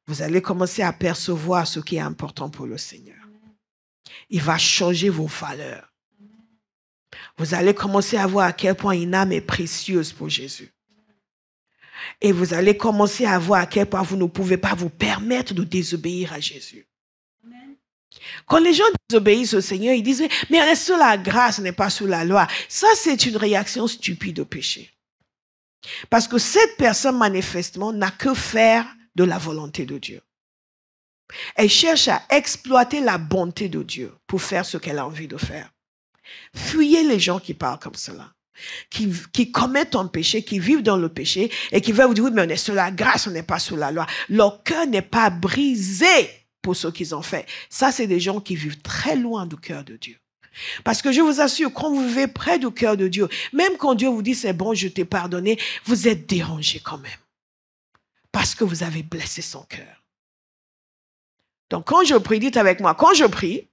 vous allez commencer à percevoir ce qui est important pour le Seigneur. Il va changer vos valeurs. Vous allez commencer à voir à quel point une âme est précieuse pour Jésus. Et vous allez commencer à voir à quel point vous ne pouvez pas vous permettre de désobéir à Jésus. Quand les gens désobéissent au Seigneur, ils disent « Mais est-ce que la grâce n'est pas sous la loi ?» Ça, c'est une réaction stupide au péché. Parce que cette personne, manifestement, n'a que faire de la volonté de Dieu. Elle cherche à exploiter la bonté de Dieu pour faire ce qu'elle a envie de faire. Fuyez les gens qui parlent comme cela, qui commettent un péché, qui vivent dans le péché et qui veulent vous dire « Oui, mais on est sous la grâce, on n'est pas sous la loi. » Leur cœur n'est pas brisé pour ce qu'ils ont fait. Ça, c'est des gens qui vivent très loin du cœur de Dieu. Parce que je vous assure, quand vous vivez près du cœur de Dieu, même quand Dieu vous dit c'est bon, je t'ai pardonné, vous êtes dérangé quand même. parce que vous avez blessé son cœur. Donc quand je prie, dites avec moi, quand je prie,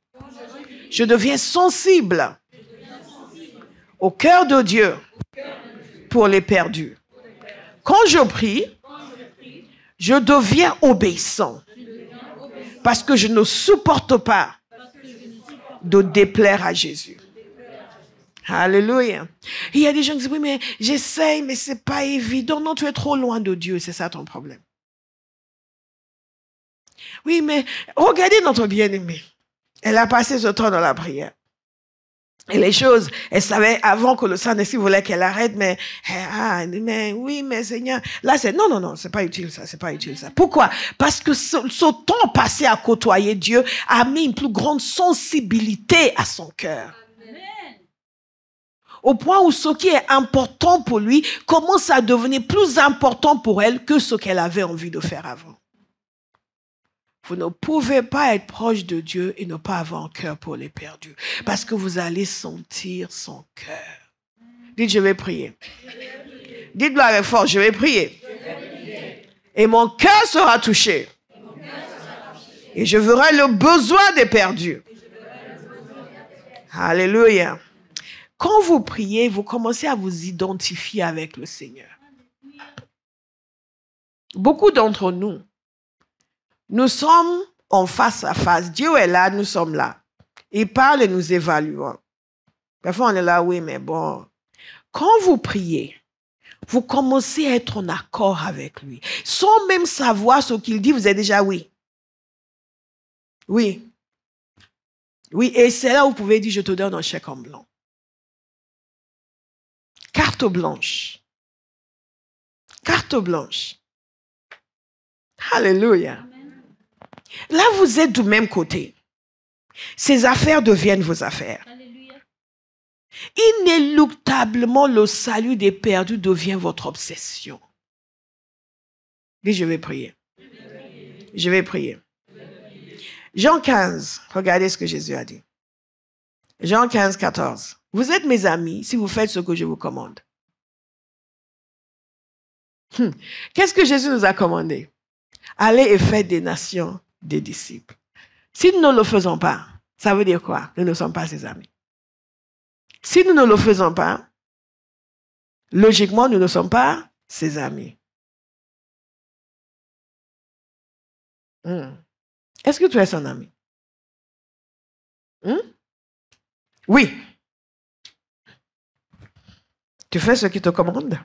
je deviens sensible au cœur de Dieu pour les perdus. Quand je prie, je deviens obéissant parce que je ne supporte pas de déplaire à Jésus. Alléluia. Il y a des gens qui disent, oui, mais j'essaye, mais ce n'est pas évident. Non, tu es trop loin de Dieu, c'est ça ton problème. Oui, mais regardez notre bien-aimée. Elle a passé ce temps dans la prière. Et les choses, elle savait avant que le Saint-Esprit voulait qu'elle arrête, mais oui, mais Seigneur, là c'est, non, c'est pas utile ça, c'est pas utile ça. Pourquoi? Parce que ce temps passé à côtoyer Dieu a mis une plus grande sensibilité à son cœur. Au point où ce qui est important pour lui commence à devenir plus important pour elle que ce qu'elle avait envie de faire avant. Vous ne pouvez pas être proche de Dieu et ne pas avoir un cœur pour les perdus. Parce que vous allez sentir son cœur. Dites, je vais prier. Dites-le avec force, je vais prier. Et mon cœur sera touché. Et je verrai le besoin des perdus. Alléluia. Quand vous priez, vous commencez à vous identifier avec le Seigneur. Beaucoup d'entre nous, nous sommes en face à face. Dieu est là, nous sommes là. Il parle et nous évaluons. Parfois, on est là, oui, mais bon. Quand vous priez, vous commencez à être en accord avec lui. Sans même savoir ce qu'il dit, vous êtes déjà oui. Oui. Oui, et c'est là où vous pouvez dire, je te donne un chèque en blanc. Carte blanche. Carte blanche. Alléluia. Là, vous êtes du même côté. Ces affaires deviennent vos affaires. Alléluia. Inéluctablement, le salut des perdus devient votre obsession. Dis, je vais prier. Je vais prier. Jean 15, regardez ce que Jésus a dit. Jean 15, 14. Vous êtes mes amis si vous faites ce que je vous commande. Qu'est-ce que Jésus nous a commandé? Allez et faites des nations des disciples. Si nous ne le faisons pas, ça veut dire quoi? Nous ne sommes pas ses amis. Si nous ne le faisons pas, logiquement, nous ne sommes pas ses amis. Est-ce que tu es son ami? Oui. Tu fais ce qu'il te commande?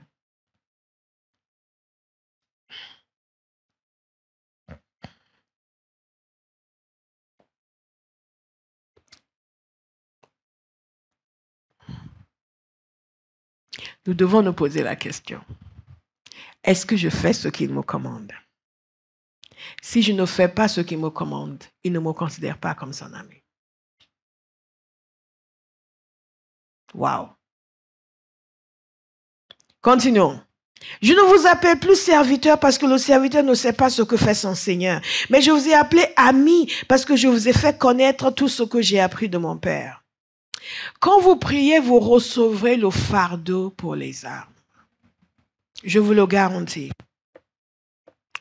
Nous devons nous poser la question. Est-ce que je fais ce qu'il me commande? Si je ne fais pas ce qu'il me commande, il ne me considère pas comme son ami. Wow. Continuons. Je ne vous appelle plus serviteur parce que le serviteur ne sait pas ce que fait son Seigneur. Mais je vous ai appelé ami parce que je vous ai fait connaître tout ce que j'ai appris de mon Père. Quand vous priez, vous recevrez le fardeau pour les âmes. Je vous le garantis.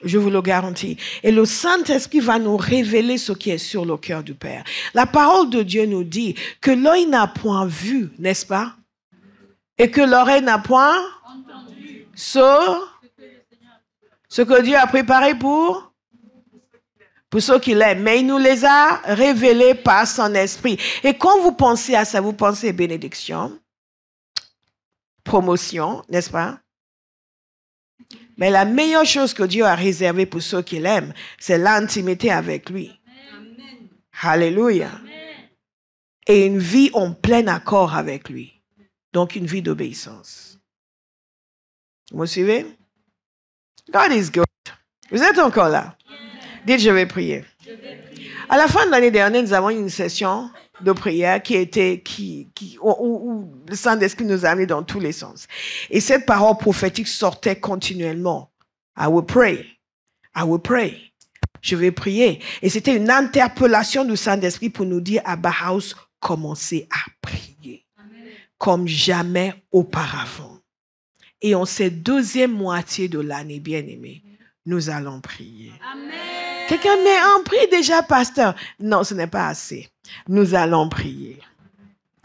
Je vous le garantis. Et le Saint-Esprit va nous révéler ce qui est sur le cœur du Père. La parole de Dieu nous dit que l'œil n'a point vu, n'est-ce pas? Et que l'oreille n'a point entendu ce que Dieu a préparé pour ceux qui l'aiment. Mais il nous les a révélés par son esprit. Et quand vous pensez à ça, vous pensez bénédiction, promotion, n'est-ce pas? Mais la meilleure chose que Dieu a réservée pour ceux qui l'aiment, c'est l'intimité avec lui. Amen. Alléluia. Amen. Et une vie en plein accord avec lui. Donc une vie d'obéissance. Vous me suivez? God is good. Vous êtes encore là? Dites, je vais prier. À la fin de l'année dernière, nous avons eu une session de prière où le Saint-Esprit nous a amenés dans tous les sens. Et cette parole prophétique sortait continuellement. I will pray. I will pray. Je vais prier. Et c'était une interpellation du Saint-Esprit pour nous dire à Bauhaus, commencez à prier. Amen. Comme jamais auparavant. Et en cette deuxième moitié de l'année, bien-aimés, Nous allons prier. Amen. Quelqu'un dit, on prie déjà, pasteur. Non, ce n'est pas assez. Nous allons prier.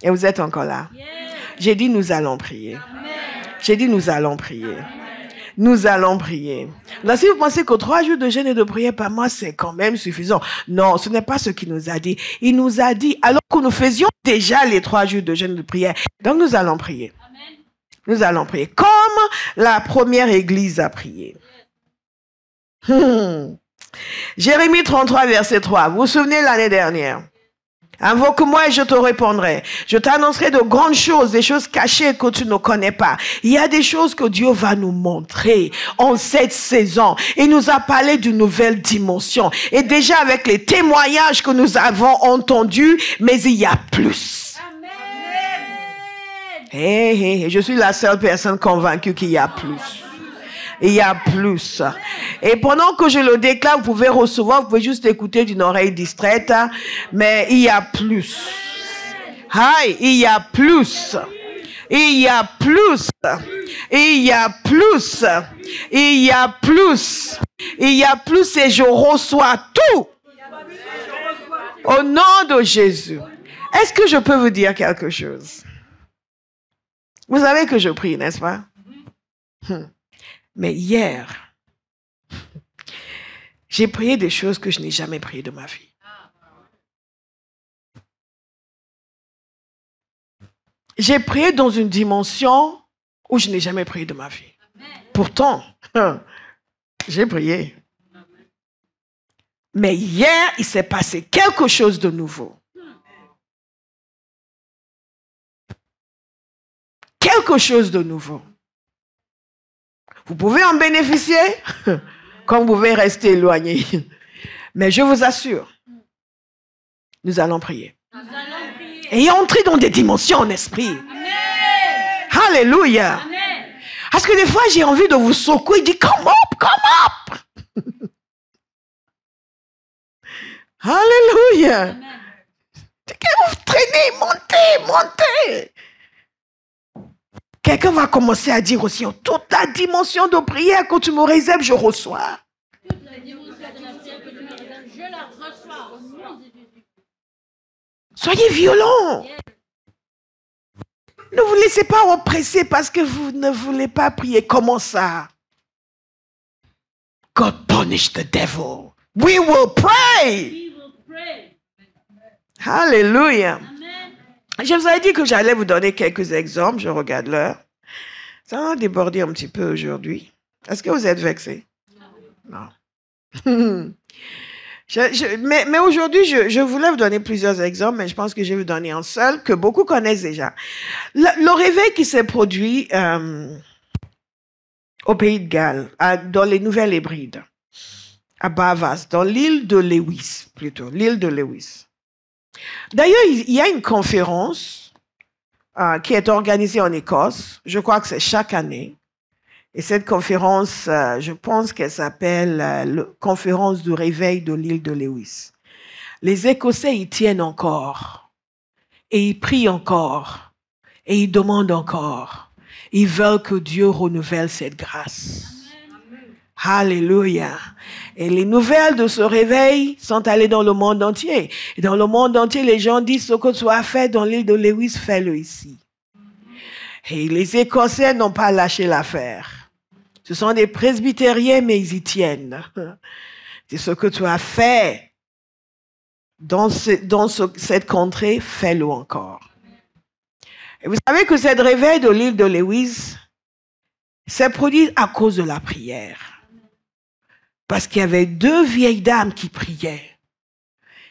Et vous êtes encore là? Yes. J'ai dit, nous allons prier. Amen. J'ai dit, nous allons prier. Nous allons prier. Alors, si vous pensez que 3 jours de jeûne et de prière par mois, c'est quand même suffisant. Non, ce n'est pas ce qu'il nous a dit. Il nous a dit, alors que nous faisions déjà les 3 jours de jeûne et de prière. Donc, nous allons prier. Amen. Nous allons prier. Comme la première église a prié. Jérémie 33, verset 3. Vous vous souvenez l'année dernière? Invoque-moi et je te répondrai. Je t'annoncerai de grandes choses, des choses cachées que tu ne connais pas. Il y a des choses que Dieu va nous montrer en cette saison. Il nous a parlé d'une nouvelle dimension. Et déjà avec les témoignages que nous avons entendus, mais il y a plus. Amen. Hey, je suis la seule personne convaincue qu'il y a plus. Il y a plus. Et pendant que je le déclare, vous pouvez recevoir, vous pouvez juste écouter d'une oreille distraite, hein, mais il y a plus. Aïe, il y a plus. Il y a plus. Il y a plus. Il y a plus. Il y a plus et je reçois tout. Au nom de Jésus. Est-ce que je peux vous dire quelque chose? Vous savez que je prie, n'est-ce pas? Mais hier, j'ai prié des choses que je n'ai jamais priées de ma vie. J'ai prié dans une dimension où je n'ai jamais prié de ma vie. Pourtant, j'ai prié. Mais hier, il s'est passé quelque chose de nouveau. Quelque chose de nouveau. Vous pouvez en bénéficier, comme vous pouvez rester éloigné. Mais je vous assure, nous allons prier. Et entrer dans des dimensions en esprit. Amen. Alléluia. Amen. Parce que des fois, j'ai envie de vous secouer. Je dis, come up. Alléluia. Amen. Vous traînez, montez. Quelqu'un va commencer à dire aussi, toute la dimension de prière que tu me réserves, je reçois. Toute la dimension de la prière que tu me réserves, je la reçois au nom de Jésus. Soyez violents. Ne vous laissez pas oppresser parce que vous ne voulez pas prier. Comment ça? God punish the devil. We will pray. We will pray. Hallelujah. Amen. Je vous avais dit que j'allais vous donner quelques exemples. Je regarde l'heure. Ça va déborder un petit peu aujourd'hui. Est-ce que vous êtes vexés? Non. Mais aujourd'hui, je voulais vous donner plusieurs exemples, mais je pense que je vais vous donner un seul que beaucoup connaissent déjà. Le réveil qui s'est produit au Pays de Galles, dans les Nouvelles-Hébrides, à Bavas, dans l'île de Lewis, plutôt, l'île de Lewis. D'ailleurs, il y a une conférence qui est organisée en Écosse. Je crois que c'est chaque année. Et cette conférence, je pense qu'elle s'appelle la conférence du réveil de l'île de Lewis. Les Écossais y tiennent encore. Et ils prient encore. Et ils demandent encore. Ils veulent que Dieu renouvelle cette grâce. Alléluia. Et les nouvelles de ce réveil sont allées dans le monde entier. Et dans le monde entier, les gens disent ce que tu as fait dans l'île de Lewis, fais-le ici. Et les Écossais n'ont pas lâché l'affaire. Ce sont des presbytériens, mais ils y tiennent. C'est ce que tu as fait dans cette contrée, fais-le encore. Et vous savez que cette réveil de l'île de Lewis s'est produit à cause de la prière. Parce qu'il y avait 2 vieilles dames qui priaient.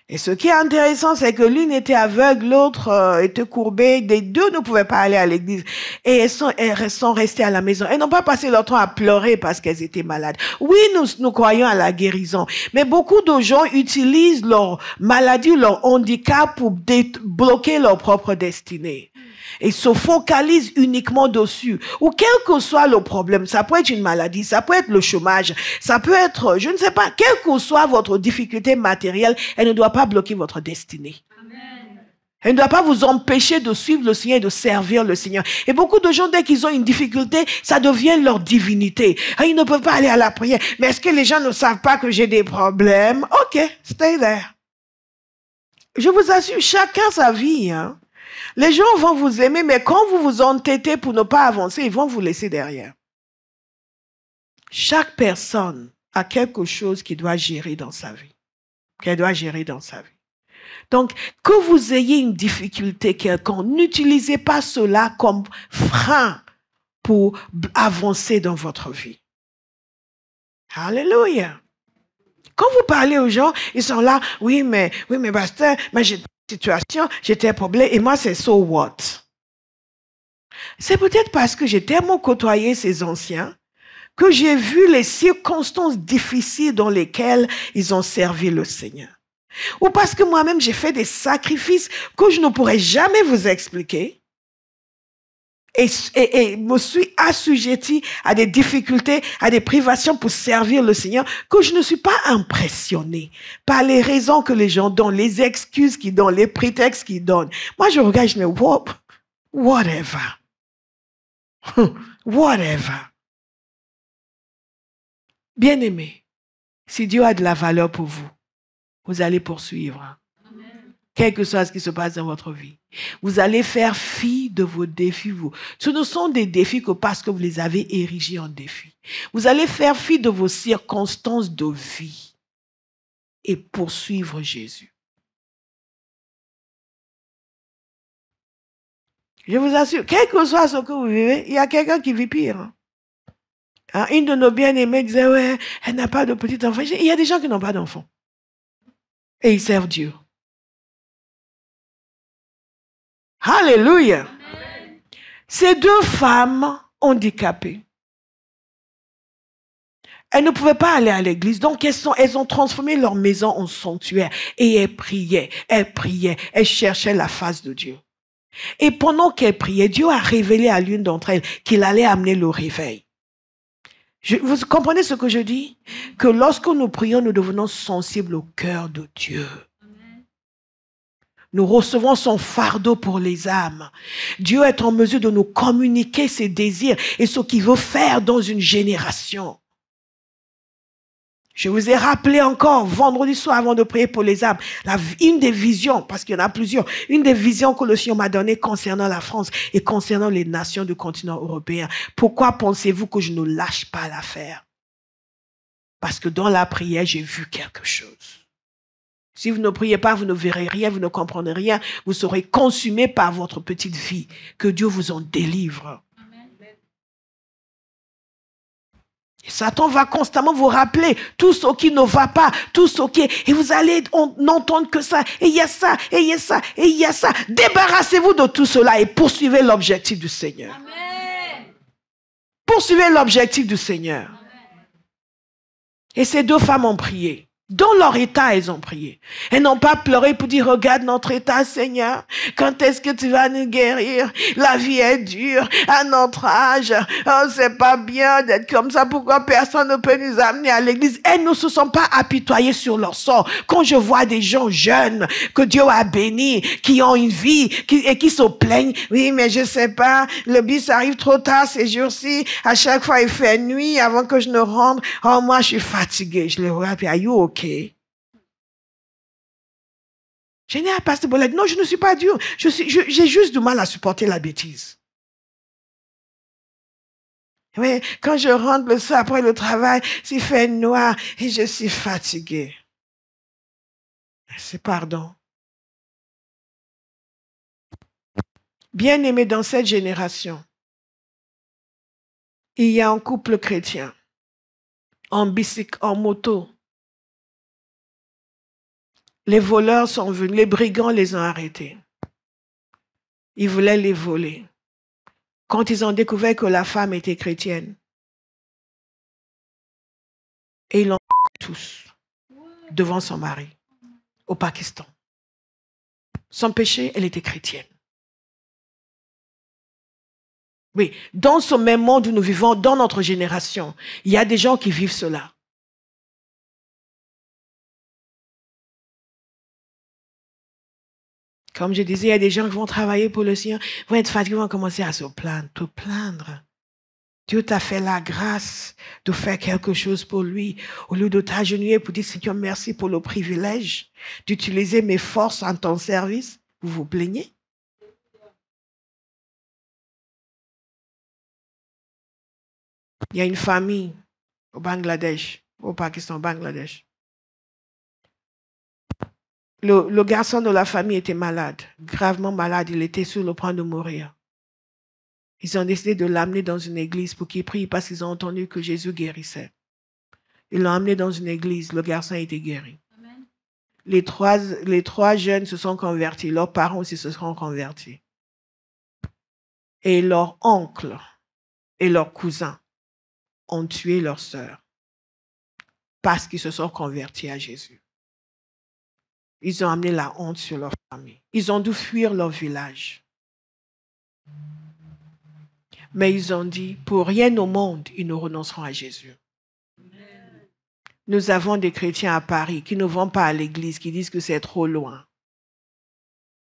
Et ce qui est intéressant, c'est que l'une était aveugle, l'autre était courbée. Les 2 ne pouvaient pas aller à l'église. Et elles sont restées à la maison. Elles n'ont pas passé leur temps à pleurer parce qu'elles étaient malades. Oui, nous croyons à la guérison. Mais beaucoup de gens utilisent leur maladie ou leur handicap pour bloquer leur propre destinée. Et se focalisent uniquement dessus. Ou quel que soit le problème, ça peut être une maladie, ça peut être le chômage, ça peut être, je ne sais pas, quelle que soit votre difficulté matérielle, elle ne doit pas bloquer votre destinée. Amen. Elle ne doit pas vous empêcher de suivre le Seigneur et de servir le Seigneur. Et beaucoup de gens, dès qu'ils ont une difficulté, ça devient leur divinité. Ils ne peuvent pas aller à la prière. Mais est-ce que les gens ne savent pas que j'ai des problèmes? OK, stay there. Je vous assure, chacun sa vie. Hein. Les gens vont vous aimer, mais quand vous vous entêtez pour ne pas avancer, ils vont vous laisser derrière. Chaque personne a quelque chose qu'il doit gérer dans sa vie. Qu'elle doit gérer dans sa vie. Donc, que vous ayez une difficulté quelconque, n'utilisez pas cela comme frein pour avancer dans votre vie. Alléluia. Quand vous parlez aux gens, ils sont là, oui, mais pasteur, j'ai une situation, j'ai un problème, et moi, c'est so what? C'est peut-être parce que j'ai tellement côtoyé ces anciens que j'ai vu les circonstances difficiles dans lesquelles ils ont servi le Seigneur. Ou parce que moi-même, j'ai fait des sacrifices que je ne pourrais jamais vous expliquer. Et me suis assujetti à des difficultés, à des privations pour servir le Seigneur, que je ne suis pas impressionné par les raisons que les gens donnent, les excuses qu'ils donnent, les prétextes qu'ils donnent. Moi, je regarde, je me dis, whatever. Whatever. Bien-aimé, si Dieu a de la valeur pour vous, vous allez poursuivre. Amen. Quel que soit ce qui se passe dans votre vie. Vous allez faire fi de vos défis, vous. Ce ne sont des défis que parce que vous les avez érigés en défis. Vous allez faire fi de vos circonstances de vie et poursuivre Jésus. Je vous assure, quel que soit ce que vous vivez, il y a quelqu'un qui vit pire. Hein, une de nos bien-aimés disait, ouais, elle n'a pas de petit enfant. Il y a des gens qui n'ont pas d'enfant. Et ils servent Dieu. Alléluia. Amen. Ces deux femmes handicapées, elles ne pouvaient pas aller à l'église, donc elles ont transformé leur maison en sanctuaire. Et elles priaient, elles cherchaient la face de Dieu. Et pendant qu'elles priaient, Dieu a révélé à l'une d'entre elles qu'il allait amener le réveil. Vous comprenez ce que je dis? Que lorsque nous prions, nous devenons sensibles au cœur de Dieu. Nous recevons son fardeau pour les âmes. Dieu est en mesure de nous communiquer ses désirs et ce qu'il veut faire dans une génération. Je vous ai rappelé encore, vendredi soir, avant de prier pour les âmes, une des visions, parce qu'il y en a plusieurs, une des visions que le Seigneur m'a données concernant la France et concernant les nations du continent européen. Pourquoi pensez-vous que je ne lâche pas l'affaire? Parce que dans la prière, j'ai vu quelque chose. Si vous ne priez pas, vous ne verrez rien, vous ne comprenez rien. Vous serez consumé par votre petite vie. Que Dieu vous en délivre. Amen. Et Satan va constamment vous rappeler tout ce qui ne va pas, tout ce qui est... Et vous allez n'entendre que ça. Et il y a ça, et il y a ça, et il y a ça. Débarrassez-vous de tout cela et poursuivez l'objectif du Seigneur. Amen. Poursuivez l'objectif du Seigneur. Amen. Et ces deux femmes ont prié. Dans leur état, elles ont prié. Elles n'ont pas pleuré pour dire, regarde notre état, Seigneur. Quand est-ce que tu vas nous guérir? La vie est dure à notre âge. Oh, c'est pas bien d'être comme ça. Pourquoi personne ne peut nous amener à l'église? Elles ne se sont pas apitoyées sur leur sort. Quand je vois des gens jeunes que Dieu a bénis, qui ont une vie et qui se plaignent. Oui, mais je sais pas. Le bus arrive trop tard ces jours-ci. À chaque fois, il fait nuit avant que je ne rentre. Oh, moi, je suis fatiguée. Je les regarde. Are you okay? Je n'ai à pasteur Bolette. Non, je ne suis pas dur. J'ai juste du mal à supporter la bêtise. Oui, quand je rentre le soir après le travail, il fait noir et je suis fatiguée. C'est pardon. Bien-aimé, dans cette génération, il y a un couple chrétien en bicycle, en moto. Les voleurs sont venus, les brigands les ont arrêtés. Ils voulaient les voler. Quand ils ont découvert que la femme était chrétienne, et ils l'ont tous devant son mari au Pakistan. Son péché, elle était chrétienne. Oui, dans ce même monde où nous vivons, dans notre génération, il y a des gens qui vivent cela. Comme je disais, il y a des gens qui vont travailler pour le Seigneur, vont être fatigués, vont commencer à se plaindre, te plaindre. Dieu t'a fait la grâce de faire quelque chose pour lui. Au lieu de t'agenouiller pour dire, Seigneur, merci pour le privilège d'utiliser mes forces en ton service, vous vous plaignez? Il y a une famille au Bangladesh, au Pakistan, au Bangladesh. Le garçon de la famille était malade, gravement malade. Il était sur le point de mourir. Ils ont décidé de l'amener dans une église pour qu'il prie parce qu'ils ont entendu que Jésus guérissait. Ils l'ont amené dans une église. Le garçon a été guéri. Amen. Les trois jeunes se sont convertis. Leurs parents aussi se sont convertis. Et leur oncle et leurs cousins ont tué leur sœur parce qu'ils se sont convertis à Jésus. Ils ont amené la honte sur leur famille. Ils ont dû fuir leur village. Mais ils ont dit, pour rien au monde, ils ne renonceront à Jésus. Amen. Nous avons des chrétiens à Paris qui ne vont pas à l'église, qui disent que c'est trop loin.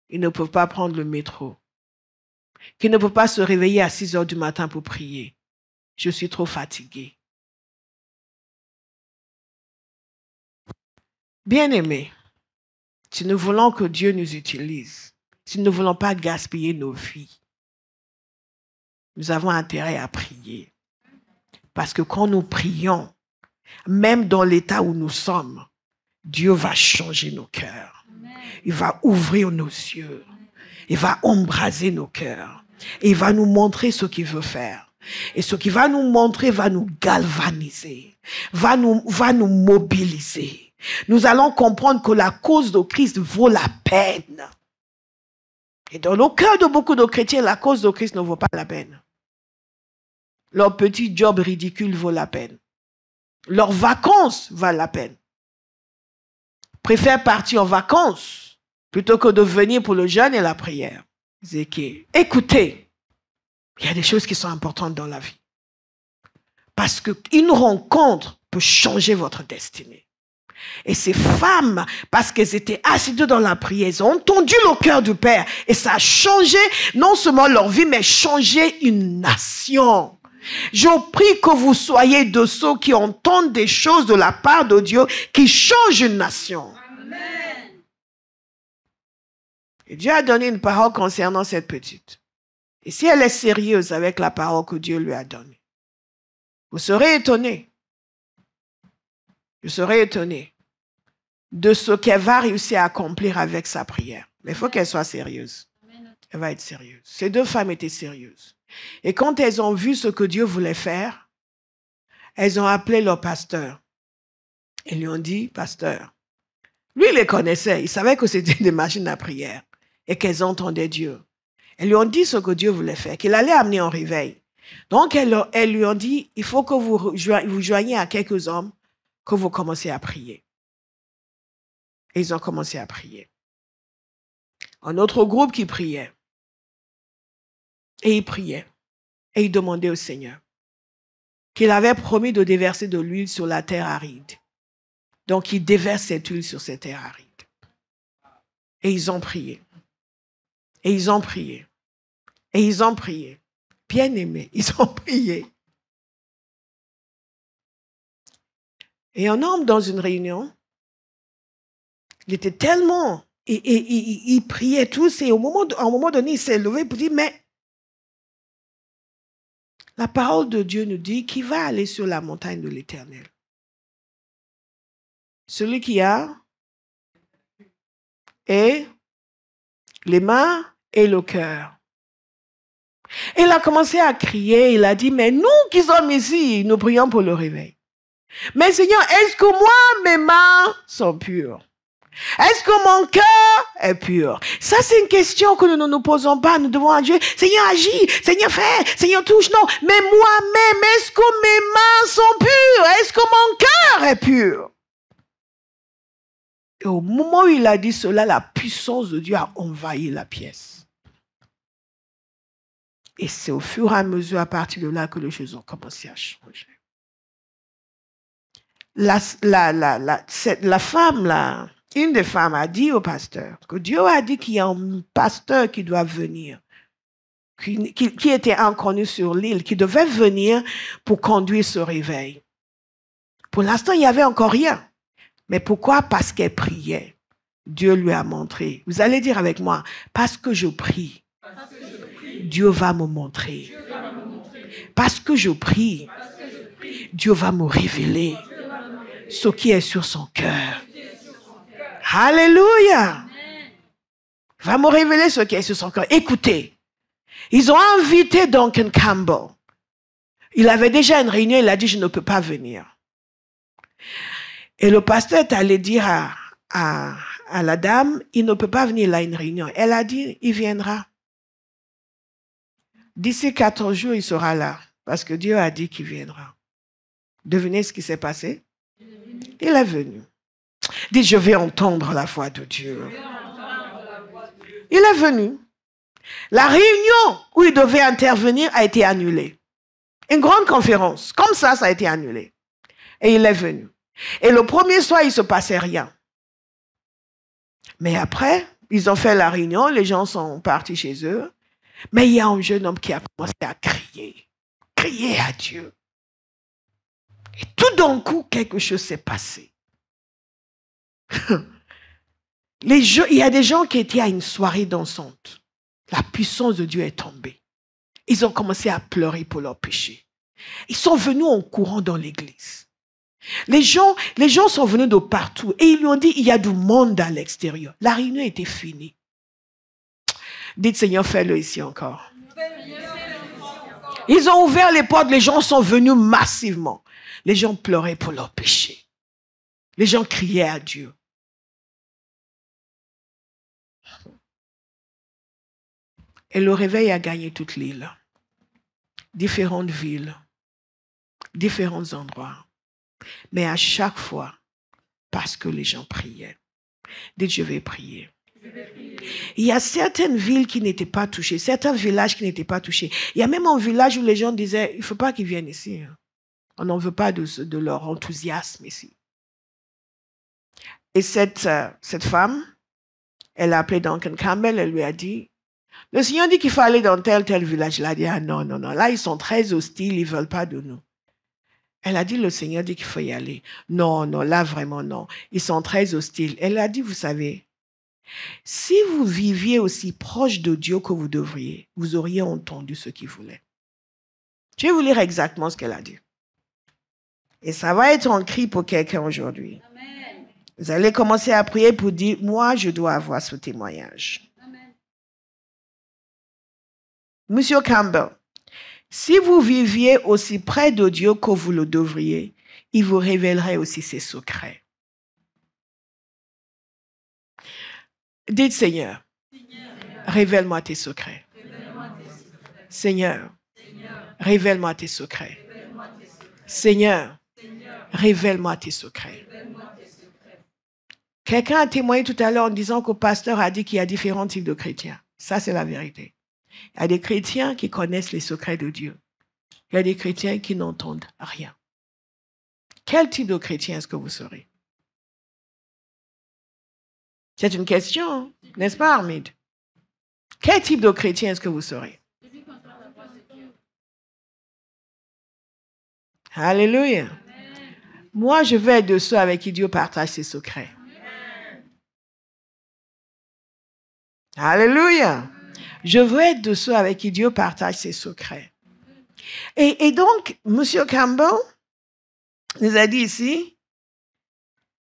Ils ne peuvent pas prendre le métro. Qui ne peuvent pas se réveiller à 6 heures du matin pour prier. Je suis trop fatigué. Bien-aimés, si nous voulons que Dieu nous utilise, si nous ne voulons pas gaspiller nos vies, nous avons intérêt à prier. Parce que quand nous prions, même dans l'état où nous sommes, Dieu va changer nos cœurs. Il va ouvrir nos yeux. Il va embraser nos cœurs. Et il va nous montrer ce qu'il veut faire. Et ce qu'il va nous montrer va nous galvaniser, va nous mobiliser. Nous allons comprendre que la cause de Christ vaut la peine. Et dans le cœur de beaucoup de chrétiens, la cause de Christ ne vaut pas la peine. Leur petit job ridicule vaut la peine. Leurs vacances valent la peine. Préfèrent partir en vacances plutôt que de venir pour le jeûne et la prière. Écoutez, il y a des choses qui sont importantes dans la vie. Parce qu'une rencontre peut changer votre destinée. Et ces femmes, parce qu'elles étaient assises dans la prière, elles ont entendu le cœur du Père. Et ça a changé non seulement leur vie, mais changé une nation. Je prie que vous soyez de ceux qui entendent des choses de la part de Dieu qui changent une nation. Amen. Et Dieu a donné une parole concernant cette petite. Et si elle est sérieuse avec la parole que Dieu lui a donnée, vous serez étonnés. Je serai étonné de ce qu'elle va réussir à accomplir avec sa prière. Mais il faut qu'elle soit sérieuse. Elle va être sérieuse. Ces deux femmes étaient sérieuses. Et quand elles ont vu ce que Dieu voulait faire, elles ont appelé leur pasteur. Ils lui ont dit, pasteur, lui il les connaissait, il savait que c'était des machines à prière et qu'elles entendaient Dieu. Elles lui ont dit ce que Dieu voulait faire, qu'il allait amener en réveil. Donc elles lui ont dit, il faut que vous joigniez à quelques hommes que vous commencez à prier. Et ils ont commencé à prier. Un autre groupe qui priait. Et ils priaient. Et ils demandaient au Seigneur qu'il avait promis de déverser de l'huile sur la terre aride. Donc il déverse cette huile sur cette terre aride. Et ils ont prié. Et ils ont prié. Et ils ont prié. Bien aimés, ils ont prié. Et un homme dans une réunion, il était tellement... Il priait tous et à un moment donné, il s'est levé pour dire, mais la parole de Dieu nous dit qu'il va aller sur la montagne de l'Éternel. Celui qui a et les mains et le cœur. Et il a commencé à crier, il a dit, mais nous qui sommes ici, nous prions pour le réveil. Mais Seigneur, est-ce que moi, mes mains sont pures? Est-ce que mon cœur est pur? Ça, c'est une question que nous ne nous posons pas. Nous devons à Dieu, Seigneur, agis, Seigneur, fais, Seigneur, touche. Non, mais moi-même, est-ce que mes mains sont pures? Est-ce que mon cœur est pur? Et au moment où il a dit cela, la puissance de Dieu a envahi la pièce. Et c'est au fur et à mesure, à partir de là, que les choses ont commencé à changer. La femme, là, une des femmes a dit au pasteur que Dieu a dit qu'il y a un pasteur qui doit venir, qui était inconnu sur l'île, qui devait venir pour conduire ce réveil. Pour l'instant, il n'y avait encore rien. Mais pourquoi? Parce qu'elle priait. Dieu lui a montré. Vous allez dire avec moi, parce que je prie, Dieu va me montrer. Parce que je prie, Dieu va me révéler ce qui est sur son cœur. Alléluia. Il va me révéler ce qui est sur son cœur. Écoutez, ils ont invité Duncan Campbell. Il avait déjà une réunion, il a dit, je ne peux pas venir. Et le pasteur est allé dire à la dame, il ne peut pas venir, il a une réunion. Elle a dit, il viendra. D'ici 14 jours, il sera là, parce que Dieu a dit qu'il viendra. Devinez ce qui s'est passé? Il est venu. Dites, je vais entendre la voix de Dieu. Il est venu. La réunion où il devait intervenir a été annulée. Une grande conférence, comme ça a été annulé. Et il est venu. Et le premier soir, il ne se passait rien. Mais après, ils ont fait la réunion, les gens sont partis chez eux. Mais il y a un jeune homme qui a commencé à crier à Dieu. Et tout d'un coup, quelque chose s'est passé. Il y a des gens qui étaient à une soirée dansante. La puissance de Dieu est tombée. Ils ont commencé à pleurer pour leurs péchés. Ils sont venus en courant dans l'église. Les gens sont venus de partout et ils lui ont dit, il y a du monde à l'extérieur. La réunion était finie. Dites, Seigneur, fais-le ici encore. Ils ont ouvert les portes, les gens sont venus massivement. Les gens pleuraient pour leurs péchés. Les gens criaient à Dieu. Et le réveil a gagné toute l'île. Différentes villes, différents endroits. Mais à chaque fois, parce que les gens priaient. Dites, je vais prier. Il y a certaines villes qui n'étaient pas touchées, certains villages qui n'étaient pas touchés. Il y a même un village où les gens disaient, il ne faut pas qu'ils viennent ici. On n'en veut pas de leur enthousiasme ici. Et cette femme, elle a appelé Duncan Campbell, elle lui a dit, le Seigneur dit qu'il faut aller dans tel village. Elle a dit, ah non, là ils sont très hostiles, ils ne veulent pas de nous. Elle a dit, le Seigneur dit qu'il faut y aller. Non, là vraiment non. Ils sont très hostiles. Elle a dit, vous savez, si vous viviez aussi proche de Dieu que vous devriez, vous auriez entendu ce qu'il voulait. Je vais vous lire exactement ce qu'elle a dit. Et ça va être un cri pour quelqu'un aujourd'hui. Vous allez commencer à prier pour dire, moi, je dois avoir ce témoignage. Amen. Monsieur Campbell, si vous viviez aussi près de Dieu que vous le devriez, il vous révélerait aussi ses secrets. Dites, Seigneur, révèle-moi tes secrets. Seigneur, révèle-moi tes secrets. Seigneur, révèle-moi tes secrets. Quelqu'un a témoigné tout à l'heure en disant que le pasteur a dit qu'il y a différents types de chrétiens. Ça, c'est la vérité. Il y a des chrétiens qui connaissent les secrets de Dieu. Il y a des chrétiens qui n'entendent rien. Quel type de chrétien est-ce que vous serez? C'est une question, n'est-ce pas, Armide? Quel type de chrétien est-ce que vous serez? Alléluia. Moi, je vais être de ceux avec qui Dieu partage ses secrets. Alléluia. Je veux être de ceux avec qui Dieu partage ses secrets. Et donc, M. Campbell nous a dit ici,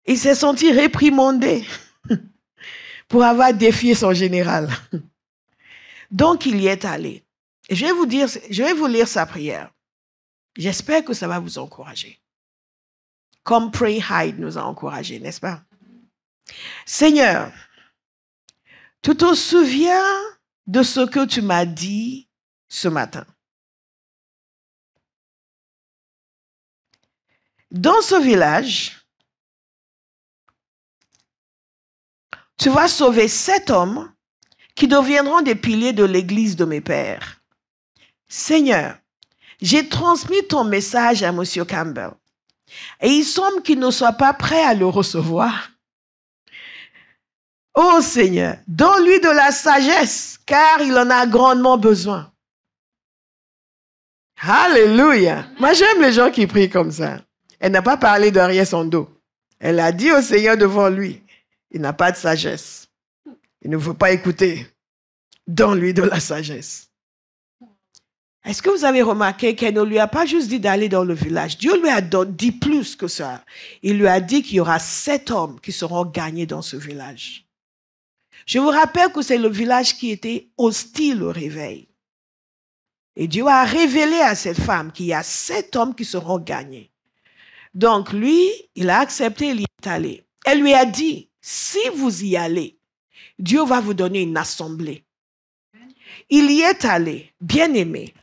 il s'est senti réprimandé pour avoir défié son général. Donc, il y est allé. Et je vais vous lire sa prière. J'espère que ça va vous encourager. Comme Pray Hyde nous a encouragés, n'est-ce pas? Seigneur, tu te souviens de ce que tu m'as dit ce matin. Dans ce village, tu vas sauver 7 hommes qui deviendront des piliers de l'église de mes pères. Seigneur, j'ai transmis ton message à M. Campbell et il semble qu'il ne soit pas prêt à le recevoir. Ô Seigneur, donne-lui de la sagesse, car il en a grandement besoin. Alléluia. Moi, j'aime les gens qui prient comme ça. Elle n'a pas parlé derrière son dos. Elle a dit au Seigneur devant lui, il n'a pas de sagesse. Il ne veut pas écouter. Donne-lui de la sagesse. Est-ce que vous avez remarqué qu'elle ne lui a pas juste dit d'aller dans le village? Dieu lui a dit plus que ça. Il lui a dit qu'il y aura 7 hommes qui seront gagnés dans ce village. Je vous rappelle que c'est le village qui était hostile au réveil. Et Dieu a révélé à cette femme qu'il y a 7 hommes qui seront gagnés. Donc lui, il a accepté, il y est allé. Elle lui a dit, si vous y allez, Dieu va vous donner une assemblée. Il y est allé, bien aimé.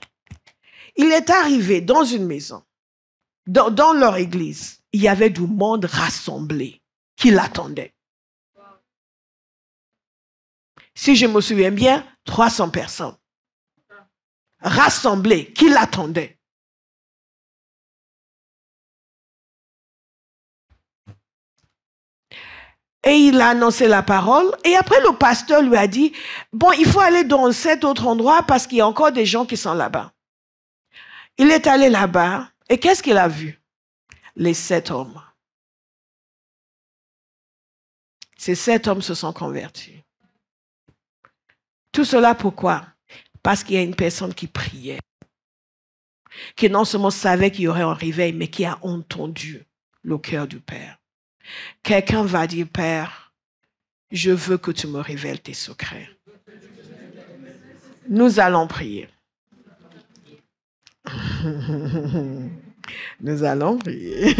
Il est arrivé dans une maison, dans leur église. Il y avait du monde rassemblé qui l'attendait. Si je me souviens bien, 300 personnes rassemblées qui l'attendaient. Et il a annoncé la parole. Et après, le pasteur lui a dit, bon, il faut aller dans cet autre endroit parce qu'il y a encore des gens qui sont là-bas. Il est allé là-bas. Et qu'est-ce qu'il a vu? Les 7 hommes. Ces 7 hommes se sont convertis. Tout cela pourquoi? Parce qu'il y a une personne qui priait. Qui non seulement savait qu'il y aurait un réveil, mais qui a entendu le cœur du Père. Quelqu'un va dire, Père, je veux que tu me révèles tes secrets. Nous allons prier. Nous allons prier.